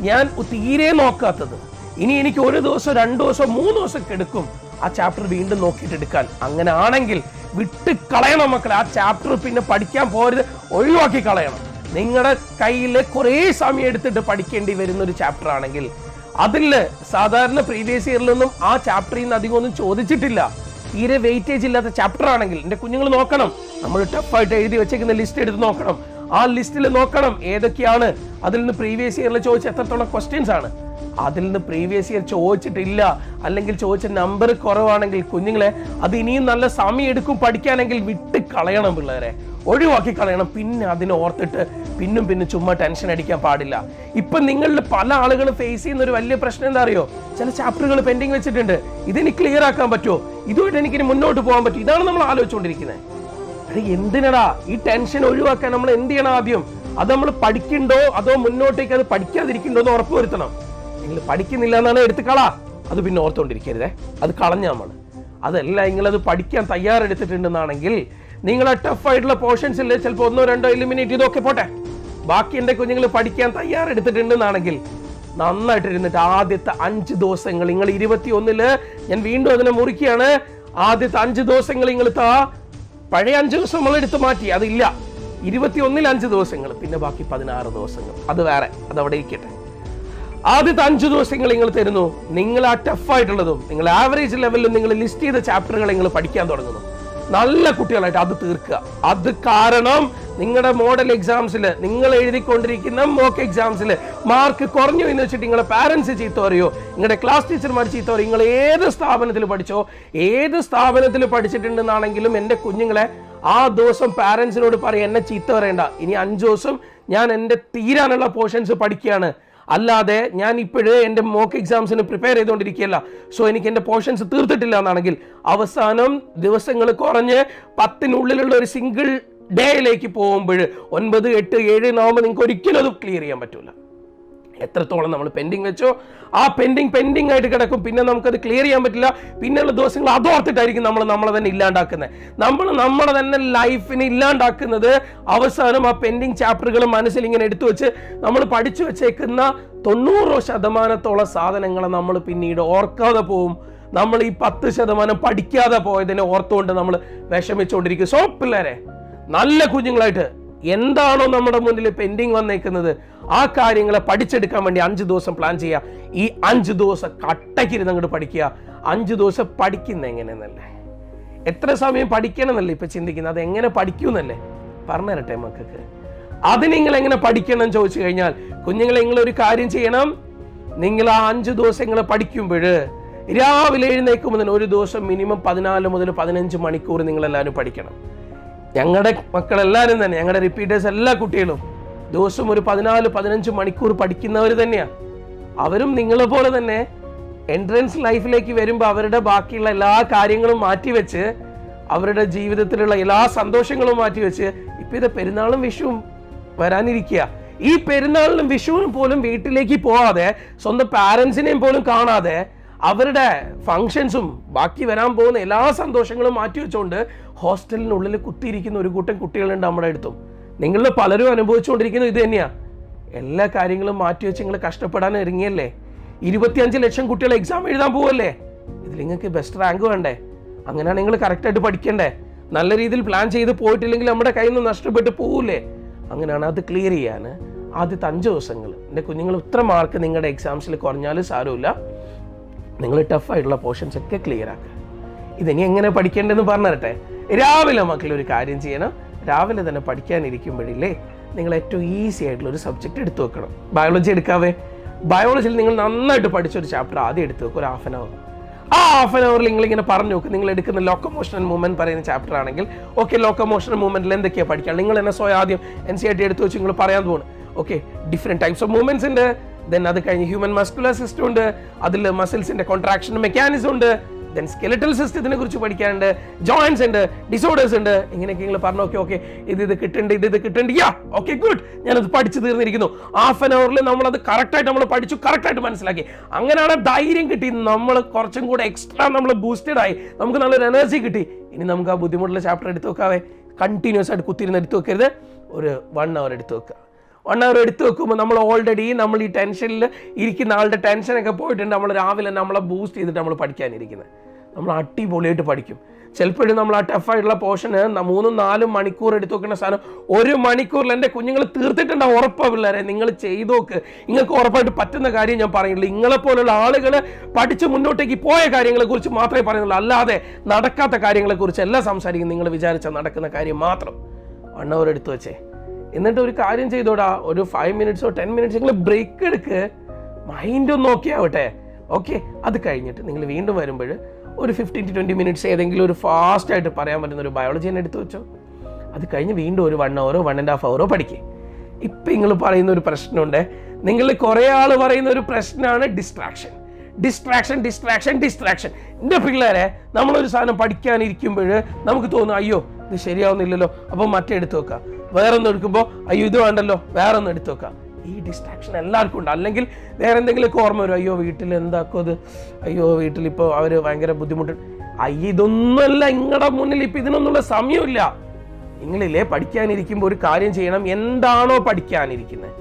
Speaker 1: ഞാൻ തീരെ നോക്കാത്തത്, ഇനി എനിക്ക് 1 ദിവസം 2 ദിവസം 3 ദിവസം എടുക്കും ആ ചാപ്റ്റർ വീണ്ടും നോക്കിയിട്ട് എടുക്കാൻ. അങ്ങനെ ആണെങ്കിൽ വിട്ട് കളയണം മക്കളെ. ആ ചാപ്റ്റർ പിന്നെ പഠിക്കാൻ പോരുത്, ഒഴിവാക്കി കളയണം. നിങ്ങളുടെ കയ്യിൽ കുറേ സമയം എടുത്തിട്ട് പഠിക്കേണ്ടി വരുന്ന ഒരു ചാപ്റ്റർ ആണെങ്കിൽ, അതിൽ സാധാരണ പ്രീവിയസ് ഇയറിലൊന്നും ആ ചാപ്റ്ററിൽ നിന്ന് അധികം ഒന്നും ചോദിച്ചിട്ടില്ല, തീരെ വെയിറ്റേജ് ഇല്ലാത്ത ചാപ്റ്റർ ആണെങ്കിൽ എൻ്റെ കുഞ്ഞുങ്ങൾ നോക്കണം. നമ്മൾ ടഫായിട്ട് എഴുതി വെച്ചേക്കുന്ന ലിസ്റ്റ് എടുത്ത് നോക്കണം. ആ ലിസ്റ്റിൽ നോക്കണം ഏതൊക്കെയാണ് അതിൽ നിന്ന് പ്രീവിയസ് ഇയറിൽ ചോദിച്ച എത്രത്തോളം ക്വസ്റ്റ്യൻസ് ആണ്. അതിൽ നിന്ന് പ്രീവിയസ് ഇയർ ചോദിച്ചിട്ടില്ല, അല്ലെങ്കിൽ ചോദിച്ച നമ്പർ കുറവാണെങ്കിൽ കുഞ്ഞുങ്ങളെ അത് ഇനിയും നല്ല സമയം എടുക്കും പഠിക്കാനെങ്കിൽ വിട്ട് കളയണം പിള്ളേരെ, ഒഴിവാക്കി കളയണം. പിന്നെ അതിനെ ഓർത്തിട്ട് പിന്നെ ചുമ്മാ ടെൻഷൻ അടിക്കാൻ പാടില്ല. ഇപ്പൊ നിങ്ങളിൽ പല ആളുകളും ഫേസ് ചെയ്യുന്ന ഒരു വലിയ പ്രശ്നം എന്താ അറിയോ? ചില ചാപ്റ്ററുകൾ പെൻഡിങ് വെച്ചിട്ടുണ്ട്, ഇതിന് ക്ലിയർ ആക്കാൻ പറ്റുമോ, ഇതുമായിട്ട് എനിക്കിനി മുന്നോട്ട് പോകാൻ പറ്റും, ഇതാണ് നമ്മൾ ആലോചിച്ചുകൊണ്ടിരിക്കുന്നത്. എന്തിനടാ ഈ ടെൻഷൻ ഒഴിവാക്കാൻ നമ്മൾ എന്ത് ചെയ്യണം? ആദ്യം അത് നമ്മൾ പഠിക്കണ്ടോ അതോ മുന്നോട്ടേക്ക് അത് പഠിക്കാതിരിക്കണ്ടോ എന്ന് ഉറപ്പ് വരുത്തണം. നിങ്ങൾ പഠിക്കുന്നില്ല എന്നാണ് എടുത്തുകളാ, അത് പിന്നെ ഓർത്തുകൊണ്ടിരിക്കരുതേ, അത് കളഞ്ഞ നമ്മൾ. അതല്ല, നിങ്ങളത് പഠിക്കാൻ തയ്യാറെടുത്തിട്ടുണ്ടെന്നാണെങ്കിൽ നിങ്ങൾ ആ ടഫ് ആയിട്ടുള്ള പോർഷൻസിൽ ചിലപ്പോൾ 1 2 എലിമിനേറ്റ് ചെയ്തൊക്കെ പോട്ടെ, ബാക്കി എൻ്റെ കുഞ്ഞുങ്ങൾ പഠിക്കാൻ തയ്യാറെടുത്തിട്ടുണ്ടെന്നാണെങ്കിൽ നന്നായിട്ട് ഇരുന്നിട്ട് ആദ്യത്തെ 5 ദിവസങ്ങൾ നിങ്ങൾ 21-ല് ഞാൻ വീണ്ടും അതിനെ മുറിക്കുകയാണ്. ആദ്യത്തെ 5 ദിവസങ്ങൾ നിങ്ങൾ പഴയ 5 ദിവസം നമ്മൾ എടുത്ത് മാറ്റി, അതില്ല. 21-ൽ 5 ദിവസങ്ങൾ, പിന്നെ ബാക്കി 16 ദിവസങ്ങൾ അത് വേറെ, അതവിടെ ഇരിക്കട്ടെ. ആദ്യത്തെ 5 ദിവസങ്ങൾ നിങ്ങൾ തരുന്നു, നിങ്ങൾ ആ ടഫ് ആയിട്ടുള്ളതും നിങ്ങൾ ആവറേജ് ലെവലിലും നിങ്ങൾ ലിസ്റ്റ് ചെയ്ത ചാപ്റ്ററുകൾ നിങ്ങൾ പഠിക്കാൻ തുടങ്ങുന്നു. നല്ല കുട്ടികളായിട്ട് അത് തീർക്കുക. അത് കാരണം നിങ്ങളുടെ മോഡൽ എക്സാംസിൽ നിങ്ങൾ എഴുതിക്കൊണ്ടിരിക്കുന്ന മോക്ക് എക്സാംസിൽ മാർക്ക് കുറഞ്ഞു എന്ന് വെച്ചിട്ട് നിങ്ങളുടെ പാരന്റ്സ് ചീത്ത പറയോ, നിങ്ങളുടെ ക്ലാസ് ടീച്ചർമാർ ചീത്ത പറയോ, നിങ്ങൾ ഏത് സ്ഥാപനത്തിൽ പഠിച്ചോ, ഏത് സ്ഥാപനത്തിൽ പഠിച്ചിട്ടുണ്ടെന്നാണെങ്കിലും എൻ്റെ കുഞ്ഞുങ്ങളെ ആ ദിവസം പാരന്റ്സിനോട് പറയും, എന്നെ ചീത്ത പറയണ്ട, ഇനി 5 ദിവസം ഞാൻ എൻ്റെ തീരാനുള്ള പോർഷൻസ് പഠിക്കുകയാണ്, അല്ലാതെ ഞാൻ ഇപ്പോഴേ എൻ്റെ മോക്ക് എക്സാംസിന് പ്രിപ്പയർ ചെയ്തുകൊണ്ടിരിക്കുകയല്ല, സോ എനിക്ക് എൻ്റെ പോർഷൻസ് തീർത്തിട്ടില്ല എന്നാണെങ്കിൽ അവസാനം ദിവസങ്ങൾ കുറഞ്ഞ് 10-നുള്ളിലുള്ള ഒരു സിംഗിൾ ഡേയിലേക്ക് പോകുമ്പോൾ 9, 8, 7 ആവുമ്പോൾ നിങ്ങൾക്ക് ഒരിക്കലും അത് ക്ലിയർ ചെയ്യാൻ പറ്റില്ല. എത്രത്തോളം നമ്മൾ പെൻഡിങ് വെച്ചോ ആ പെൻഡിങ് ആയിട്ട് കിടക്കും. പിന്നെ നമുക്കത് ക്ലിയർ ചെയ്യാൻ പറ്റില്ല. പിന്നെയുള്ള ദിവസങ്ങൾ അതോർത്തിട്ടായിരിക്കും നമ്മളെ തന്നെ ഇല്ലാണ്ടാക്കുന്നത്. നമ്മളെ തന്നെ ലൈഫിനെ ഇല്ലാണ്ടാക്കുന്നത് അവസാനം ആ പെൻഡിങ് ചാപ്റ്ററുകൾ മനസ്സിൽ ഇങ്ങനെ എടുത്തു വെച്ച് നമ്മൾ പഠിച്ചു വെച്ചേക്കുന്ന 90% സാധനങ്ങളെ നമ്മൾ പിന്നീട് ഓർക്കാതെ പോവും. നമ്മൾ ഈ 10% പഠിക്കാതെ പോയതിനെ ഓർത്തുകൊണ്ട് നമ്മൾ വിഷമിച്ചുകൊണ്ടിരിക്കും. സോ പിള്ളേരെ, നല്ല കുഞ്ഞുങ്ങളായിട്ട് എന്താണോ നമ്മുടെ മുന്നിൽ പെൻഡിങ് വന്നേക്കുന്നത് ആ കാര്യങ്ങളെ പഠിച്ചെടുക്കാൻ വേണ്ടി 5 ദിവസം പ്ലാൻ ചെയ്യുക. ഈ 5 ദിവസം കട്ടക്കിരുന്ന് അങ്ങോട്ട് പഠിക്കുക. 5 ദിവസം പഠിക്കുന്ന എങ്ങനെയെന്നല്ലേ, എത്ര സമയം പഠിക്കണം എന്നല്ലേ ഇപ്പൊ ചിന്തിക്കുന്നത്. അത് എങ്ങനെ പഠിക്കൂന്നല്ലേ പറഞ്ഞു തരട്ടെ മക്കൾക്ക്. അത് നിങ്ങൾ എങ്ങനെ പഠിക്കണം എന്ന് ചോദിച്ചു കഴിഞ്ഞാൽ, കുഞ്ഞുങ്ങളെ നിങ്ങളൊരു കാര്യം ചെയ്യണം. നിങ്ങൾ ആ 5 ദിവസങ്ങൾ പഠിക്കുമ്പോൾ രാവിലെ എഴുന്നേൽക്കുമ്പോൾ ഒരു ദിവസം മിനിമം 14 മുതൽ 15 മണിക്കൂർ നിങ്ങളെല്ലാവരും പഠിക്കണം. ഞങ്ങളുടെ മക്കളെല്ലാവരും തന്നെ, ഞങ്ങളുടെ റിപ്പീറ്റേഴ്സ് എല്ലാ കുട്ടികളും ദിവസം ഒരു 14-15 മണിക്കൂർ പഠിക്കുന്നവർ തന്നെയാണ്. അവരും നിങ്ങളെ പോലെ തന്നെ എൻട്രൻസ് ലൈഫിലേക്ക് വരുമ്പോൾ അവരുടെ ബാക്കിയുള്ള എല്ലാ കാര്യങ്ങളും മാറ്റിവെച്ച്, അവരുടെ ജീവിതത്തിലുള്ള എല്ലാ സന്തോഷങ്ങളും മാറ്റിവെച്ച്, ഇപ്പം ഇത് പെരുന്നാളും വിഷുവും വരാനിരിക്കുക. ഈ പെരുന്നാളിനും വിഷുവിനും പോലും വീട്ടിലേക്ക് പോവാതെ, സ്വന്തം പാരൻസിനെയും പോലും കാണാതെ, അവരുടെ ഫങ്ഷൻസും ബാക്കി വരാൻ പോകുന്ന എല്ലാ സന്തോഷങ്ങളും മാറ്റിവെച്ചുകൊണ്ട് ഹോസ്റ്റലിനുള്ളിൽ കുത്തിയിരിക്കുന്ന ഒരു കൂട്ടം കുട്ടികളുണ്ട് നമ്മുടെ അടുത്തും. നിങ്ങളിൽ പലരും അനുഭവിച്ചുകൊണ്ടിരിക്കുന്നത് ഇത് തന്നെയാണ്. എല്ലാ കാര്യങ്ങളും മാറ്റിവെച്ച് നിങ്ങൾ കഷ്ടപ്പെടാൻ ഇറങ്ങിയല്ലേ. 25 ലക്ഷം കുട്ടികൾ എക്സാം എഴുതാൻ പോവല്ലേ. ഇതിൽ നിങ്ങൾക്ക് ബെസ്റ്റ് റാങ്ക് വേണ്ടേ? അങ്ങനെയാണ് നിങ്ങൾ കറക്റ്റായിട്ട് പഠിക്കണ്ടേ. നല്ല രീതിയിൽ പ്ലാൻ ചെയ്ത് പോയിട്ടില്ലെങ്കിൽ നമ്മുടെ കയ്യിൽ നിന്ന് നഷ്ടപ്പെട്ട് പോവില്ലേ. അങ്ങനെയാണ് അത് ക്ലിയർ ചെയ്യാൻ ആദ്യത്തെ 5 ദിവസങ്ങൾ എൻ്റെ കുഞ്ഞുങ്ങൾ ഇത്ര മാർക്ക് നിങ്ങളുടെ എക്സാംസിൽ കുറഞ്ഞാലും സാരമില്ല, നിങ്ങൾ ടഫായിട്ടുള്ള പോർഷൻസ് ഒക്കെ ക്ലിയർ ആക്കുക. ഇതിനി എങ്ങനെ പഠിക്കേണ്ടതെന്ന് പറഞ്ഞു തരട്ടെ. രാവിലെ മക്കളൊരു കാര്യം ചെയ്യണം. രാവിലെ തന്നെ പഠിക്കാനിരിക്കുമ്പോഴില്ലേ, നിങ്ങൾ ഏറ്റവും ഈസി ആയിട്ടുള്ള ഒരു സബ്ജക്റ്റ് എടുത്തു വെക്കണം. ബയോളജി എടുക്കാവേ. ബയോളജിയിൽ നിങ്ങൾ നന്നായിട്ട് പഠിച്ചൊരു ചാപ്റ്റർ ആദ്യം എടുത്തു വെക്കും, ഒരു ½ an hour. ആ ½ an hour നിങ്ങളിങ്ങനെ പറഞ്ഞു നോക്കും. നിങ്ങൾ എടുക്കുന്ന ലോക്കോമോഷൻ ആൻഡ് മൂവ്മെന്റ് പറയുന്ന ചാപ്റ്റർ ആണെങ്കിൽ ഓക്കെ, ലോക്കോമോഷൻ ആൻഡ് മൂവ്മെന്റിൽ എന്തൊക്കെയാണ് പഠിക്കുക, നിങ്ങൾ എന്നെ സ്വയം ആദ്യം NCERT എടുത്തു വെച്ച് നിങ്ങൾ പറയാൻ പോകുന്നു. Okay, different types of movements ഉണ്ട്. ദെൻ അത് കഴിഞ്ഞ് ഹ്യൂമൻ മസ്കുലർ സിസ്റ്റം ഉണ്ട്, അതിൽ മസിൽസിന്റെ കോൺട്രാക്ഷൻ മെക്കാനിസം ഉണ്ട്, ദെൻ സ്കെലറ്റൽ സിസ്റ്റത്തിനെ കുറിച്ച് പഠിക്കാനുണ്ട്, ജോയിന്റ്സ് ഉണ്ട്, ഡിസോർഡേഴ്സ് ഉണ്ട്. ഇങ്ങനെയൊക്കെ നിങ്ങൾ പറഞ്ഞു ഓക്കെ ഇത് കിട്ടുന്നുണ്ട്. യാ ഓക്കെ ഗുഡ്, ഞാനത് പഠിച്ചു തീർന്നിരിക്കുന്നു. ½ an hour നമ്മളത് കറക്റ്റായിട്ട് നമ്മൾ പഠിച്ചു, കറക്റ്റായിട്ട് മനസ്സിലാക്കി. അങ്ങനെയാണ് ധൈര്യം കിട്ടി, നമ്മൾ കുറച്ചും കൂടെ എക്സ്ട്രാ നമ്മൾ ബൂസ്റ്റഡ് ആയി, നമുക്ക് നല്ലൊരു എനർജി കിട്ടി. ഇനി നമുക്ക് ആ ബുദ്ധിമുട്ടുള്ള ചാപ്റ്റർ എടുത്ത് വെക്കാവേ. കണ്ടിന്യൂസ് ആയിട്ട് കുത്തിരുന്ന് എടുത്ത് വെക്കരുത്. ഒരു 1 hour എടുത്ത് വെക്കുക. 1 hour എടുത്ത് വെക്കുമ്പോൾ നമ്മൾ ഓൾറെഡി നമ്മൾ ഈ ടെൻഷനിൽ ഇരിക്കുന്ന ആളുടെ ടെൻഷനൊക്കെ പോയിട്ടുണ്ട്. നമ്മൾ രാവിലെ നമ്മളെ ബൂസ്റ്റ് ചെയ്തിട്ട് നമ്മൾ പഠിക്കാനിരിക്കുന്നത്. നമ്മൾ അടിപൊളിയായിട്ട് പഠിക്കും. ചിലപ്പോഴും നമ്മൾ ആ ടഫായിട്ടുള്ള പോർഷന് 3-4 മണിക്കൂർ എടുത്ത് വെക്കുന്ന സാധനം 1 മണിക്കൂറിൽ എൻ്റെ കുഞ്ഞുങ്ങൾ തീർത്തിട്ടുണ്ടാവും. ഉറപ്പാണ് പിള്ളേരെ, നിങ്ങൾ ചെയ്ത് നോക്ക്. നിങ്ങൾക്ക് ഉറപ്പായിട്ട് പറ്റുന്ന കാര്യം ഞാൻ പറയുള്ളൂ. നിങ്ങളെപ്പോലുള്ള ആളുകൾ പഠിച്ച് മുന്നോട്ടേക്ക് പോയ കാര്യങ്ങളെക്കുറിച്ച് മാത്രമേ പറയുന്നുള്ളൂ, അല്ലാതെ നടക്കാത്ത കാര്യങ്ങളെക്കുറിച്ച് എല്ലാം സംസാരിക്കും. നിങ്ങൾ വിചാരിച്ചാൽ നടക്കുന്ന കാര്യം മാത്രം. 1 hour എടുത്ത് വെച്ചേ. എന്നിട്ട് ഒരു കാര്യം ചെയ്തോടാ, ഒരു 5 minutes 10 minutes നിങ്ങൾ ബ്രേക്ക് എടുക്ക്, മൈൻഡ് ഒന്ന് ഓക്കെ ആവട്ടെ. ഓക്കെ, അത് കഴിഞ്ഞിട്ട് നിങ്ങൾ വീണ്ടും വരുമ്പോൾ ഒരു 15-20 minutes ഏതെങ്കിലും ഒരു ഫാസ്റ്റായിട്ട് പറയാൻ പറ്റുന്ന ഒരു ബയോളജി തന്നെ എടുത്തു വെച്ചോ. അത് കഴിഞ്ഞ് വീണ്ടും ഒരു 1 hour 1.5 hour പഠിക്കുക. ഇപ്പം നിങ്ങൾ പറയുന്ന ഒരു പ്രശ്നമുണ്ട്, നിങ്ങൾ കുറേ ആൾ പറയുന്ന ഒരു പ്രശ്നമാണ് ഡിസ്ട്രാക്ഷൻ. എൻ്റെ പിള്ളേരെ, നമ്മളൊരു സാധനം പഠിക്കാനിരിക്കുമ്പോൾ നമുക്ക് തോന്നും അയ്യോ ഇത് ശരിയാവുന്നില്ലല്ലോ, അപ്പം മറ്റേ എടുത്തു വെക്കാം. വേറൊന്നും എടുക്കുമ്പോൾ അയ്യോ ഇത് വേണ്ടല്ലോ, വേറെ ഒന്നും എടുത്തു വെക്കാം. ഈ ഡിസ്ട്രാക്ഷൻ എല്ലാവർക്കും ഉണ്ട്. അല്ലെങ്കിൽ വേറെ എന്തെങ്കിലുമൊക്കെ ഓർമ്മ വരും, അയ്യോ വീട്ടിൽ എന്താക്കും അത്, അയ്യോ വീട്ടിലിപ്പോൾ അവർ ഭയങ്കര ബുദ്ധിമുട്ട്. അയ്യോ ഇതൊന്നുമല്ല നിങ്ങളുടെ മുന്നിൽ ഇപ്പം ഇതിനൊന്നുള്ള സമയമില്ല. നിങ്ങളില്ലേ പഠിക്കാനിരിക്കുമ്പോൾ ഒരു കാര്യം ചെയ്യണം. എന്താണോ പഠിക്കാനിരിക്കുന്നത്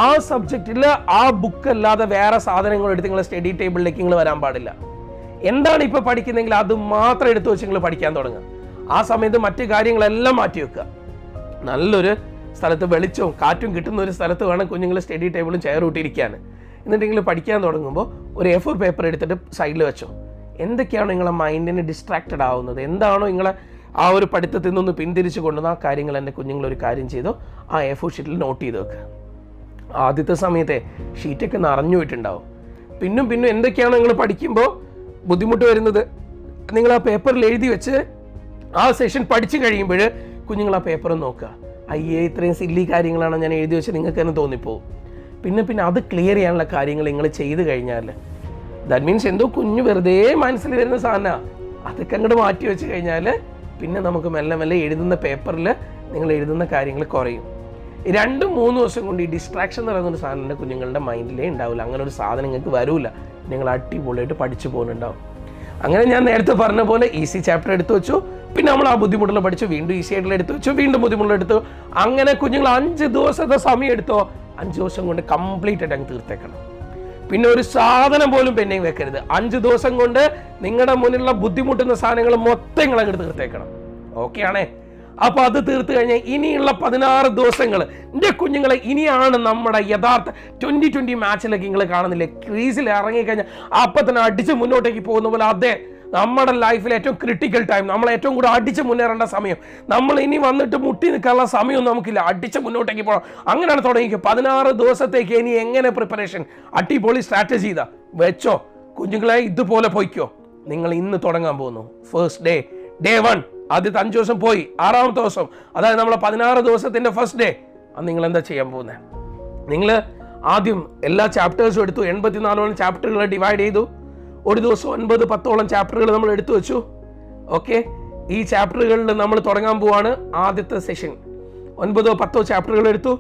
Speaker 1: ആ സബ്ജക്റ്റിൽ ആ ബുക്ക് അല്ലാതെ വേറെ സാധനങ്ങൾ എടുത്ത് നിങ്ങൾ സ്റ്റഡി ടേബിളിലേക്ക് നിങ്ങൾ വരാൻ പാടില്ല. എന്താണ് ഇപ്പോൾ പഠിക്കുന്നതെങ്കിൽ അത് മാത്രം എടുത്തു വെച്ച് നിങ്ങൾ പഠിക്കാൻ തുടങ്ങുക. ആ സമയത്ത് മറ്റു കാര്യങ്ങളെല്ലാം മാറ്റി വെക്കുക. നല്ലൊരു സ്ഥലത്ത് വെളിച്ചവും കാറ്റും കിട്ടുന്ന ഒരു സ്ഥലത്ത് വേണം കുഞ്ഞുങ്ങൾ സ്റ്റഡി ടേബിളും ചെയർ ഇട്ടിരിക്കാൻ. എന്നിട്ട് നിങ്ങൾ പഠിക്കാൻ തുടങ്ങുമ്പോൾ ഒരു A4 പേപ്പർ എടുത്തിട്ട് സൈഡിൽ വെച്ചോ. എന്തൊക്കെയാണോ നിങ്ങളെ മൈൻഡിന് ഡിസ്ട്രാക്റ്റഡ് ആവുന്നത്, എന്താണോ നിങ്ങളെ ആ ഒരു പഠിത്തത്തിൽ നിന്നൊന്ന് പിന്തിരിച്ചു കൊണ്ടുവന്ന ആ കാര്യങ്ങൾ എൻ്റെ കുഞ്ഞുങ്ങളൊരു കാര്യം ചെയ്തോ, ആ A4 ഷീറ്റിൽ നോട്ട് ചെയ്ത് വെക്കുക. ആദ്യത്തെ സമയത്തെ ഷീറ്റൊക്കെ നിറഞ്ഞു പോയിട്ടുണ്ടാവും. പിന്നും എന്തൊക്കെയാണോ നിങ്ങൾ പഠിക്കുമ്പോൾ ബുദ്ധിമുട്ട് വരുന്നത് നിങ്ങൾ ആ പേപ്പറിൽ എഴുതി വെച്ച് ആ സെഷൻ പഠിച്ചു കഴിയുമ്പോൾ കുഞ്ഞുങ്ങൾ ആ പേപ്പർ നോക്കുക. അയ്യേ ഇത്രയും സില്ലി കാര്യങ്ങളാണ് ഞാൻ എഴുതി വെച്ച് നിങ്ങൾക്ക് തന്നെ തോന്നിപ്പോവും. പിന്നെ അത് ക്ലിയർ ചെയ്യാനുള്ള കാര്യങ്ങൾ നിങ്ങൾ ചെയ്ത് കഴിഞ്ഞാൽ ദാറ്റ് മീൻസ് എന്തോ കുഞ്ഞ് വെറുതെ മനസ്സിൽ വരുന്ന സാധനമാണ്, അതൊക്കെ അങ്ങോട്ട് മാറ്റി വെച്ച് കഴിഞ്ഞാൽ പിന്നെ നമുക്ക് മെല്ലെ എഴുതുന്ന പേപ്പറിൽ നിങ്ങൾ എഴുതുന്ന കാര്യങ്ങൾ കുറയും. 2-3 ദിവസം കൊണ്ട് ഈ ഡിസ്ട്രാക്ഷൻ എന്ന് പറയുന്ന ഒരു സാധനം കുഞ്ഞുങ്ങളുടെ മൈൻഡിലേ ഉണ്ടാവില്ല. അങ്ങനെ ഒരു സാധനം നിങ്ങൾക്ക് വരില്ല. നിങ്ങൾ അടിപൊളിയായിട്ട് പഠിച്ചു പോകുന്നുണ്ടാവും. അങ്ങനെ ഞാൻ നേരത്തെ പറഞ്ഞ പോലെ ഈസി ചാപ്റ്റർ എടുത്തു വെച്ചു, പിന്നെ നമ്മൾ ആ ബുദ്ധിമുട്ടുള്ള പഠിച്ചു, വീണ്ടും ഈസി ആയിട്ടുള്ള എടുത്തു വെച്ചു, വീണ്ടും ബുദ്ധിമുട്ടുള്ള എടുത്തു. അങ്ങനെ കുഞ്ഞുങ്ങൾ 5 ദിവസത്തെ സമയം എടുത്തോ, 5 ദിവസം കൊണ്ട് കംപ്ലീറ്റ് ആയിട്ട് അങ്ങ് തീർത്തേക്കണം. പിന്നെ ഒരു സാധനം പോലും പെൻഡിങ് വെക്കരുത്. 5 ദിവസം കൊണ്ട് നിങ്ങളുടെ മുന്നിലുള്ള ബുദ്ധിമുട്ടുന്ന സാധനങ്ങൾ മൊത്തം നിങ്ങൾ അങ്ങോട്ട് തീർത്തേക്കണം. ഓക്കെ ആണേ? അപ്പൊ അത് തീർത്ത് കഴിഞ്ഞാൽ ഇനിയുള്ള 16 ദിവസങ്ങൾ എൻ്റെ കുഞ്ഞുങ്ങളെ, ഇനിയാണ് നമ്മുടെ യഥാർത്ഥ 2020 മാച്ചിലൊക്കെ നിങ്ങൾ കാണുന്നില്ലേ, ക്രീസിൽ ഇറങ്ങിക്കഴിഞ്ഞാൽ അപ്പം തന്നെ അടിച്ച് മുന്നോട്ടേക്ക് പോകുന്ന പോലെ, അതെ നമ്മുടെ ലൈഫിൽ ഏറ്റവും ക്രിട്ടിക്കൽ ടൈം, നമ്മൾ ഏറ്റവും കൂടുതൽ അടിച്ച് മുന്നേറേണ്ട സമയം, നമ്മൾ ഇനി വന്നിട്ട് മുട്ടി നിൽക്കാനുള്ള സമയമൊന്നും നമുക്കില്ല, അടിച്ച് മുന്നോട്ടേക്ക് പോകണം. അങ്ങനെയാണ് തുടങ്ങിക്കുക. 16 ദിവസത്തേക്ക് ഇനി എങ്ങനെ പ്രിപ്പറേഷൻ, അടിപൊളി സ്ട്രാറ്റജി ഇതാ വെച്ചോ കുഞ്ഞുങ്ങളെ, ഇതുപോലെ പോയിക്കോ. നിങ്ങൾ ഇന്ന് തുടങ്ങാൻ പോകുന്നു. ഫസ്റ്റ് ഡേ 1, ആദ്യത്തെ 5 ദിവസം പോയി, 6ാമത്തെ ദിവസം, അതായത് നമ്മളെ 16 ദിവസത്തിന്റെ ഫസ്റ്റ് ഡേ, അത് നിങ്ങൾ എന്താ ചെയ്യാൻ പോകുന്നത്? നിങ്ങൾ ആദ്യം എല്ലാ ചാപ്റ്റേഴ്സും എടുത്തു, 84 ചാപ്റ്ററുകൾ ഡിവൈഡ് ചെയ്തു. ഒരു ദിവസം 9-10 ചാപ്റ്ററുകൾ നമ്മൾ എടുത്തു വെച്ചു. ഓക്കെ, ഈ ചാപ്റ്ററുകളിൽ നമ്മൾ തുടങ്ങാൻ പോവാണ്. ആദ്യത്തെ സെഷൻ 9-10 ചാപ്റ്ററുകൾ എടുത്തു.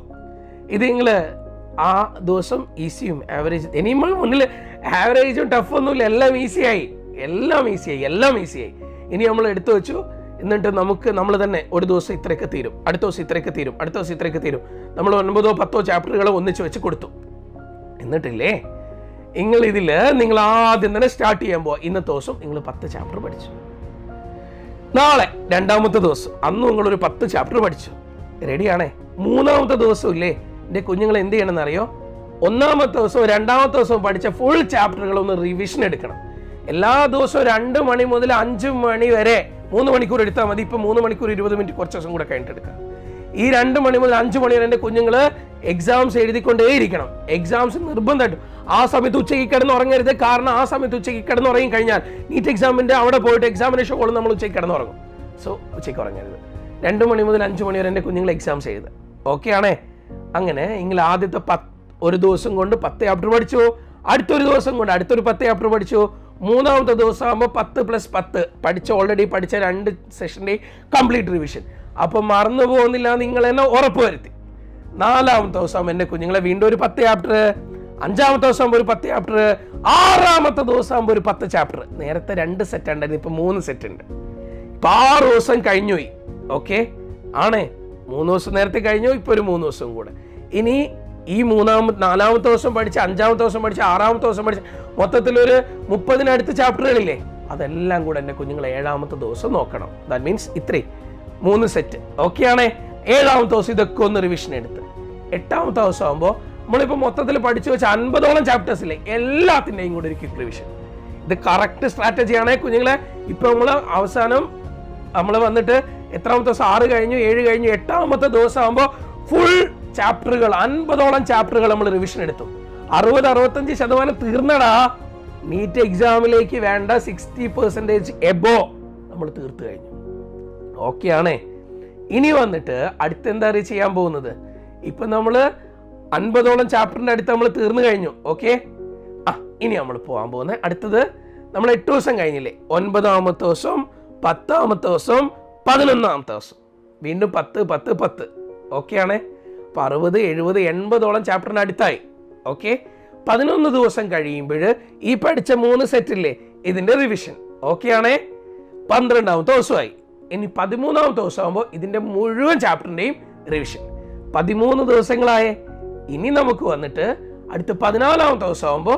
Speaker 1: ഇത് നിങ്ങൾ ആ ദിവസം ഈസിയും ആവറേജ്, ഇനി മുന്നിൽ ആവറേജും ടഫൊന്നുമില്ല, എല്ലാം ഈസിയായി. ഇനി നമ്മൾ എടുത്തു വെച്ചു. എന്നിട്ട് നമ്മൾ തന്നെ ഒരു ദിവസം ഇത്രയൊക്കെ തീരും, അടുത്ത ദിവസം ഇത്രയൊക്കെ തീരും. നമ്മൾ 9-10 ചാപ്റ്ററുകൾ ഒന്നിച്ച് വെച്ച് കൊടുത്തു. എന്നിട്ടില്ലേ നിങ്ങൾ ആദ്യം തന്നെ സ്റ്റാർട്ട് ചെയ്യാൻ പോവാ. ഇന്നത്തെ ദിവസം നിങ്ങൾ 10 ചാപ്റ്റർ പഠിച്ചു. നാളെ 2ാമത്തെ ദിവസം, അന്ന് നിങ്ങളൊരു 10 ചാപ്റ്റർ പഠിച്ചു. റെഡിയാണേ? 3ാമത്തെ ദിവസം ഇല്ലേ എൻ്റെ കുഞ്ഞുങ്ങൾ എന്ത് ചെയ്യണമെന്ന് അറിയോ? 1ാമത്തെ ദിവസവും 2ാമത്തെ ദിവസവും പഠിച്ച ഫുൾ ചാപ്റ്ററുകൾ ഒന്ന് റിവിഷൻ എടുക്കണം. എല്ലാ ദിവസവും 2 മണി മുതൽ 5 മണി വരെ 3 മണിക്കൂർ എടുത്താൽ മതി. ഇപ്പൊ 3 മണിക്കൂർ 20 മിനിറ്റ് കുറച്ച് ദിവസം കൂടെ കഴിഞ്ഞിട്ട് എടുക്കാം. ഈ 2 മണി മുതൽ 5 മണി വരെ എൻ്റെ കുഞ്ഞുങ്ങൾ എക്സാംസ് എഴുതിക്കൊണ്ടേയിരിക്കണം. എക്സാംസ് നിർബന്ധമായിട്ടും ആ സമയത്ത് ഉച്ചയ്ക്ക് കിടന്ന് ഉറങ്ങരുത്. കാരണം ആ സമയത്ത് ഉച്ചയ്ക്ക് കിടന്ന് ഉറങ്ങി കഴിഞ്ഞാൽ നീറ്റ് എക്സാമിന്റെ അവിടെ പോയിട്ട് എക്സാമിനേഷൻ ഹോളിൽ നമ്മൾ ഉച്ചയ്ക്ക് കിടന്ന് ഉറങ്ങും. സോ ഉച്ചയ്ക്ക് ഉറങ്ങരുത്. 2 മണി മുതൽ 5 മണി വരെ എൻ്റെ കുഞ്ഞുങ്ങൾ എക്സാംസ് എഴുതുക. ഓക്കെ ആണേ? അങ്ങനെ നിങ്ങൾ ആദ്യത്തെ ഒരു ദിവസം കൊണ്ട് 10 ചാപ്റ്റർ പഠിച്ചു. അടുത്തൊരു ദിവസം കൊണ്ട് അടുത്തൊരു 10 ചാപ്റ്റർ പഠിച്ചു. 3ാമത്തെ ദിവസം ആകുമ്പോൾ 10+10 ഓൾറെഡി പഠിച്ച 2 സെഷൻ്റെ കംപ്ലീറ്റ് റിവിഷൻ. അപ്പം മറന്നു പോകുന്നില്ല നിങ്ങൾ എന്നെ ഉറപ്പ് വരുത്തി. 4ാമത്തെ ദിവസം എൻ്റെ കുഞ്ഞുങ്ങളെ വീണ്ടും ഒരു 10 ചാപ്റ്റർ, 5ാമത്തെ ദിവസം ആകുമ്പോൾ ഒരു 10 ചാപ്റ്റർ, 6ാമത്തെ ദിവസം ആകുമ്പോൾ ഒരു 10 ചാപ്റ്റർ. നേരത്തെ 2 സെറ്റ് ഉണ്ടായിരുന്നു, ഇപ്പം 3 സെറ്റ് ഉണ്ട്. ഇപ്പം 6 ദിവസം കഴിഞ്ഞുപോയി. ഓക്കെ ആണേ? 3 ദിവസം നേരത്തെ കഴിഞ്ഞു, ഇപ്പോൾ ഒരു 3 ദിവസം കൂടെ. ഇനി ഈ 4ാമത്തെ ദിവസം പഠിച്ച, 5ാമത്തെ ദിവസം പഠിച്ച, 6ാമത്തെ ദിവസം പഠിച്ച, മൊത്തത്തിലൊരു 30-നടുത്ത് ചാപ്റ്ററുകളില്ലേ, അതെല്ലാം കൂടെ എൻ്റെ കുഞ്ഞുങ്ങൾ 7ാമത്തെ ദിവസം നോക്കണം. ദാറ്റ് മീൻസ് ഇത്രയും 3 സെറ്റ്. ഓക്കെ ആണേ? 7ാമത്തെ ദിവസം ഇതൊക്കെ ഒന്ന് റിവിഷൻ എടുത്ത് 8ാമത്തെ ദിവസം ആകുമ്പോൾ നമ്മളിപ്പോൾ മൊത്തത്തിൽ പഠിച്ചു വെച്ച 50ഓളം ചാപ്റ്റേഴ്സ് ഇല്ലേ, എല്ലാത്തിൻ്റെയും കൂടെ ഒരു ക്വിക്ക് റിവിഷൻ. ഇത് കറക്റ്റ് സ്ട്രാറ്റജിയാണേ കുഞ്ഞുങ്ങളെ. ഇപ്പൊ അവസാനം നമ്മൾ വന്നിട്ട് എത്രാമത്തെ ദിവസം? 6 കഴിഞ്ഞു, 7 കഴിഞ്ഞു. 8ാമത്തെ ദിവസം ആകുമ്പോൾ ഫുൾ ചാപ്റ്ററുകൾ 50ഓളം ചാപ്റ്ററുകൾ നമ്മൾ റിവിഷൻ എടുത്തു. 60-65% തീർന്നടാ. നീറ്റ് എക്സാമിലേക്ക് വേണ്ട 60% എബോ നമ്മൾ തീർത്തു കഴിഞ്ഞു. ഓക്കെ ആണേ? ഇനി വന്നിട്ട് അടുത്തെന്താ ചെയ്യാൻ പോകുന്നത്? ഇപ്പൊ നമ്മൾ 50ഓളം ചാപ്റ്ററിന്റെ അടുത്ത് നമ്മൾ തീർന്നു കഴിഞ്ഞു. ഓക്കെ, ഇനി നമ്മൾ പോകാൻ പോകുന്നത് അടുത്തത് നമ്മൾ 8 ദിവസം കഴിഞ്ഞില്ലേ, 9ാമത്തെ ദിവസം, 10ാമത്തെ ദിവസം, 11ാമത്തെ ദിവസം, വീണ്ടും 10. ഓക്കെ ആണേ? 60, 70, 80ഓളം ചാപ്റ്ററിന് അടുത്തായി. ഓക്കെ, 11 ദിവസം കഴിയുമ്പോൾ ഈ പഠിച്ച 3 സെറ്റില്ലേ ഇതിന്റെ റിവിഷൻ. ഓക്കെ ആണേ? 12ാമത്തെ ദിവസമായി. ഇനി 13ാമത്തെ ദിവസം ആകുമ്പോൾ ഇതിന്റെ മുഴുവൻ ചാപ്റ്ററിന്റെയും റിവിഷൻ. 13 ദിവസങ്ങളായേ. ഇനി നമുക്ക് വന്നിട്ട് അടുത്ത 14ാമത്തെ ദിവസം ആകുമ്പോൾ